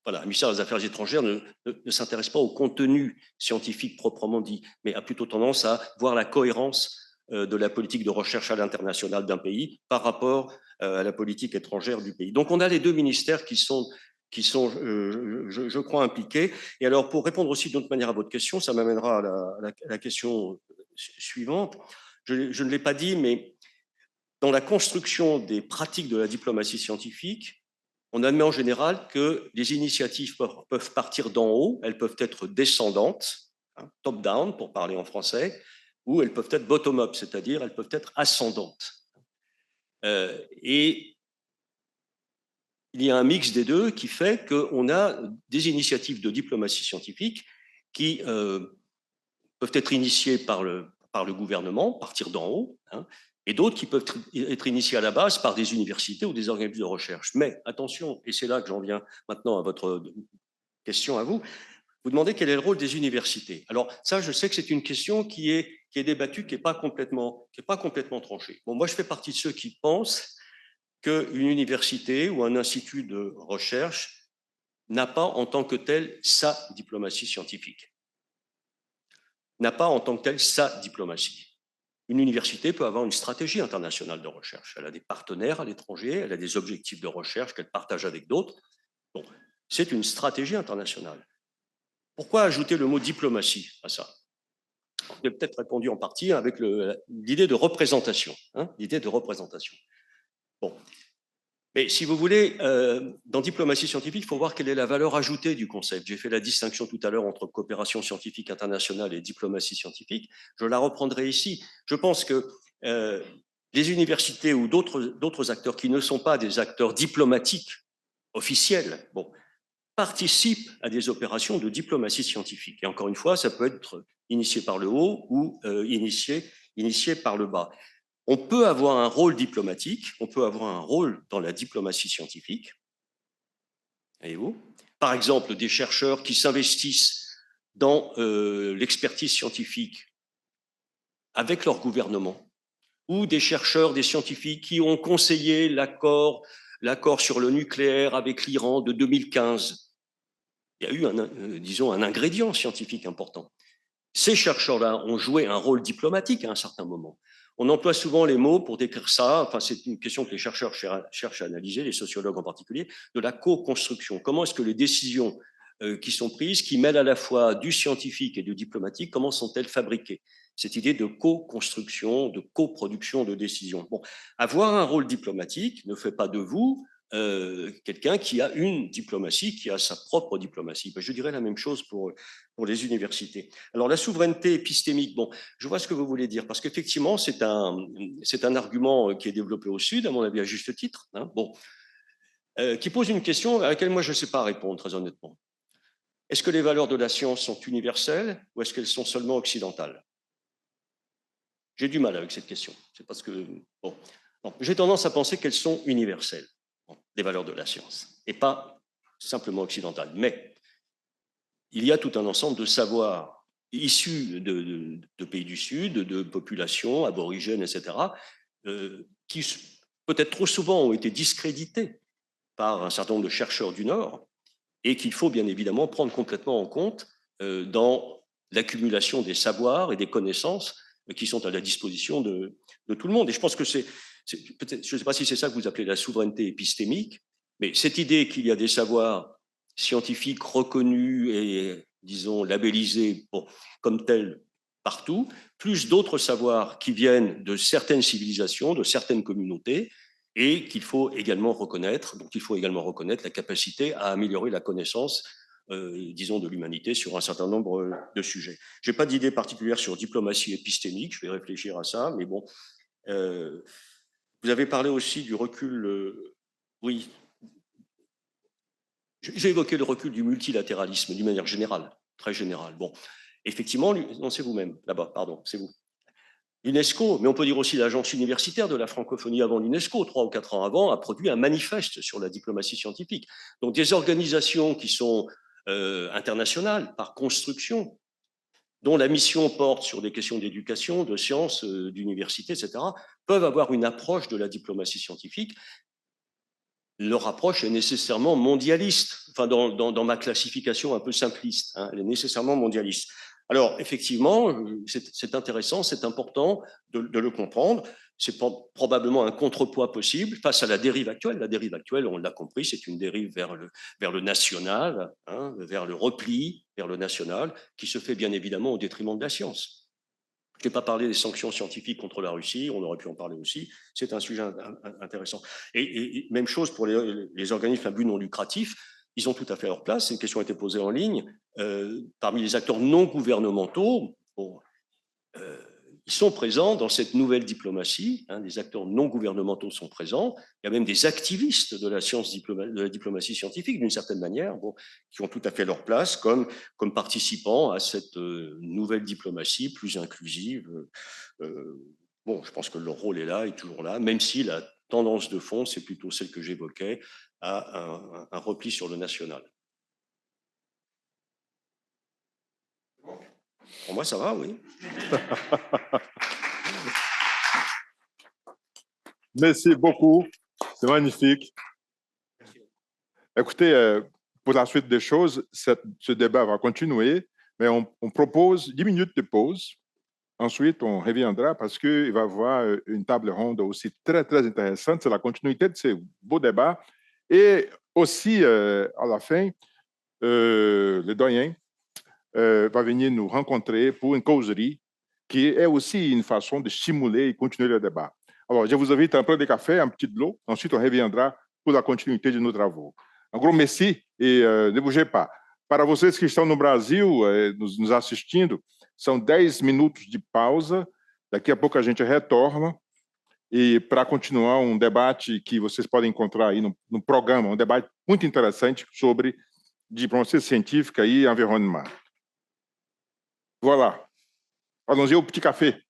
Voilà, le ministère des Affaires étrangères ne s'intéresse pas au contenu scientifique proprement dit, mais a plutôt tendance à voir la cohérence de la politique de recherche à l'international d'un pays par rapport à la politique étrangère du pays. Donc, on a les deux ministères qui sont je crois, impliqués. Et alors, pour répondre aussi d'une autre manière à votre question, ça m'amènera à la question suivante. Je ne l'ai pas dit, mais dans la construction des pratiques de la diplomatie scientifique, on admet en général que les initiatives peuvent partir d'en haut, elles peuvent être descendantes, hein, top-down pour parler en français, ou elles peuvent être bottom-up, c'est-à-dire elles peuvent être ascendantes. Et il y a un mix des deux qui fait qu'on a des initiatives de diplomatie scientifique qui peuvent être initiées par le gouvernement, partir d'en haut, hein, et d'autres qui peuvent être initiées à la base par des universités ou des organismes de recherche. Mais attention, et c'est là que j'en viens maintenant à votre question à vous, vous demandez quel est le rôle des universités. Alors ça, je sais que c'est une question qui est débattue, qui n'est pas complètement tranchée. Bon, moi, je fais partie de ceux qui pensent qu'une université ou un institut de recherche n'a pas en tant que tel sa diplomatie scientifique, n'a pas en tant que tel sa diplomatie. Une université peut avoir une stratégie internationale de recherche. Elle a des partenaires à l'étranger, elle a des objectifs de recherche qu'elle partage avec d'autres. Bon, c'est une stratégie internationale. Pourquoi ajouter le mot diplomatie à ça? J'ai peut-être répondu en partie avec l'idée de représentation. L'idée de représentation. Bon. Mais si vous voulez, dans diplomatie scientifique, il faut voir quelle est la valeur ajoutée du concept. J'ai fait la distinction tout à l'heure entre coopération scientifique internationale et diplomatie scientifique. Je la reprendrai ici. Je pense que les universités ou d'autres acteurs qui ne sont pas des acteurs diplomatiques officiels, bon, participent à des opérations de diplomatie scientifique. Et encore une fois, ça peut être initié par le haut ou initié par le bas. On peut avoir un rôle diplomatique, on peut avoir un rôle dans la diplomatie scientifique. Voyez-vous ? Par exemple, des chercheurs qui s'investissent dans l'expertise scientifique avec leur gouvernement, ou des chercheurs, des scientifiques qui ont conseillé l'accord sur le nucléaire avec l'Iran de 2015. Il y a eu, disons, un ingrédient scientifique important. Ces chercheurs-là ont joué un rôle diplomatique à un certain moment. On emploie souvent les mots pour décrire ça, enfin c'est une question que les chercheurs cherchent à analyser, les sociologues en particulier, de la co-construction. Comment est-ce que les décisions qui sont prises, qui mêlent à la fois du scientifique et du diplomatique, comment sont-elles fabriquées? Cette idée de co-construction, de coproduction de décisions. Bon, avoir un rôle diplomatique ne fait pas de vous quelqu'un qui a une diplomatie, qui a sa propre diplomatie. Je dirais la même chose pour les universités. Alors la souveraineté épistémique, bon, je vois ce que vous voulez dire, parce qu'effectivement c'est un argument qui est développé au Sud, à mon avis à juste titre, hein, bon, qui pose une question à laquelle moi je ne sais pas répondre très honnêtement. Est-ce que les valeurs de la science sont universelles ou est-ce qu'elles sont seulement occidentales? J'ai du mal avec cette question. C'est parce que bon, j'ai tendance à penser qu'elles sont universelles, les valeurs de la science, et pas simplement occidentales. Mais il y a tout un ensemble de savoirs issus de pays du Sud, de populations aborigènes, etc., qui peut-être trop souvent ont été discrédités par un certain nombre de chercheurs du Nord, et qu'il faut bien évidemment prendre complètement en compte dans l'accumulation des savoirs et des connaissances qui sont à la disposition de tout le monde. Et je pense que peut-être, je ne sais pas si c'est ça que vous appelez la souveraineté épistémique, mais cette idée qu'il y a des savoirs scientifiques reconnus et, disons, labellisés comme tels partout, plus d'autres savoirs qui viennent de certaines civilisations, de certaines communautés, et qu'il faut également reconnaître, donc il faut également reconnaître la capacité à améliorer la connaissance, disons, de l'humanité sur un certain nombre de sujets. Je n'ai pas d'idée particulière sur diplomatie épistémique, je vais réfléchir à ça, mais bon. Vous avez parlé aussi du recul, oui. J'ai évoqué le recul du multilatéralisme d'une manière générale, très générale. Bon, effectivement, non, c'est vous-même, là-bas, pardon, c'est vous. L'UNESCO, mais on peut dire aussi l'Agence universitaire de la francophonie avant l'UNESCO, 3 ou 4 ans avant, a produit un manifeste sur la diplomatie scientifique. Donc des organisations qui sont internationales par construction, dont la mission porte sur des questions d'éducation, de sciences, d'université, etc., peuvent avoir une approche de la diplomatie scientifique. Leur approche est nécessairement mondialiste, enfin dans ma classification un peu simpliste, hein, elle est nécessairement mondialiste. Alors, effectivement, c'est intéressant, c'est important de le comprendre. C'est probablement un contrepoids possible face à la dérive actuelle. La dérive actuelle, on l'a compris, c'est une dérive vers le national, hein, vers le repli, vers le national, qui se fait bien évidemment au détriment de la science. Je n'ai pas parlé des sanctions scientifiques contre la Russie, on aurait pu en parler aussi, c'est un sujet intéressant. Et même chose pour les organismes à but non lucratif, ils ont tout à fait leur place. Une question a été posée en ligne. Parmi les acteurs non gouvernementaux, ils sont présents dans cette nouvelle diplomatie. Hein, des acteurs non gouvernementaux sont présents. Il y a même des activistes de la diplomatie scientifique, d'une certaine manière, qui ont tout à fait leur place comme participants à cette nouvelle diplomatie plus inclusive. Je pense que leur rôle est là, est toujours là, même si la tendance de fond, c'est plutôt celle que j'évoquais, à un repli sur le national. Pour moi, ça va, oui. Merci beaucoup, c'est magnifique. Écoutez, pour la suite des choses, ce débat va continuer, mais on propose 10 minutes de pause. Ensuite, on reviendra parce qu'il va y avoir une table ronde aussi très, très intéressante. C'est la continuité de ces beaux débats. Et aussi, à la fin, le doyen va venir nous rencontrer pour une causerie qui est aussi une façon de stimuler et continuer le débat. Alors, je vous invite à prendre des cafés, un petit de l'eau. Ensuite, on reviendra pour la continuité de nos travaux. Un gros merci et ne bougez pas. Para vocês que estão no Brasil nos assistindo, são 10 minutos de pausa. Daqui a pouco a gente retorna e para continuar um debate que vocês podem encontrar aí no programa, um debate muito interessante sobre diplomatie científica e environnement. Voilà. Allons-y au petit café.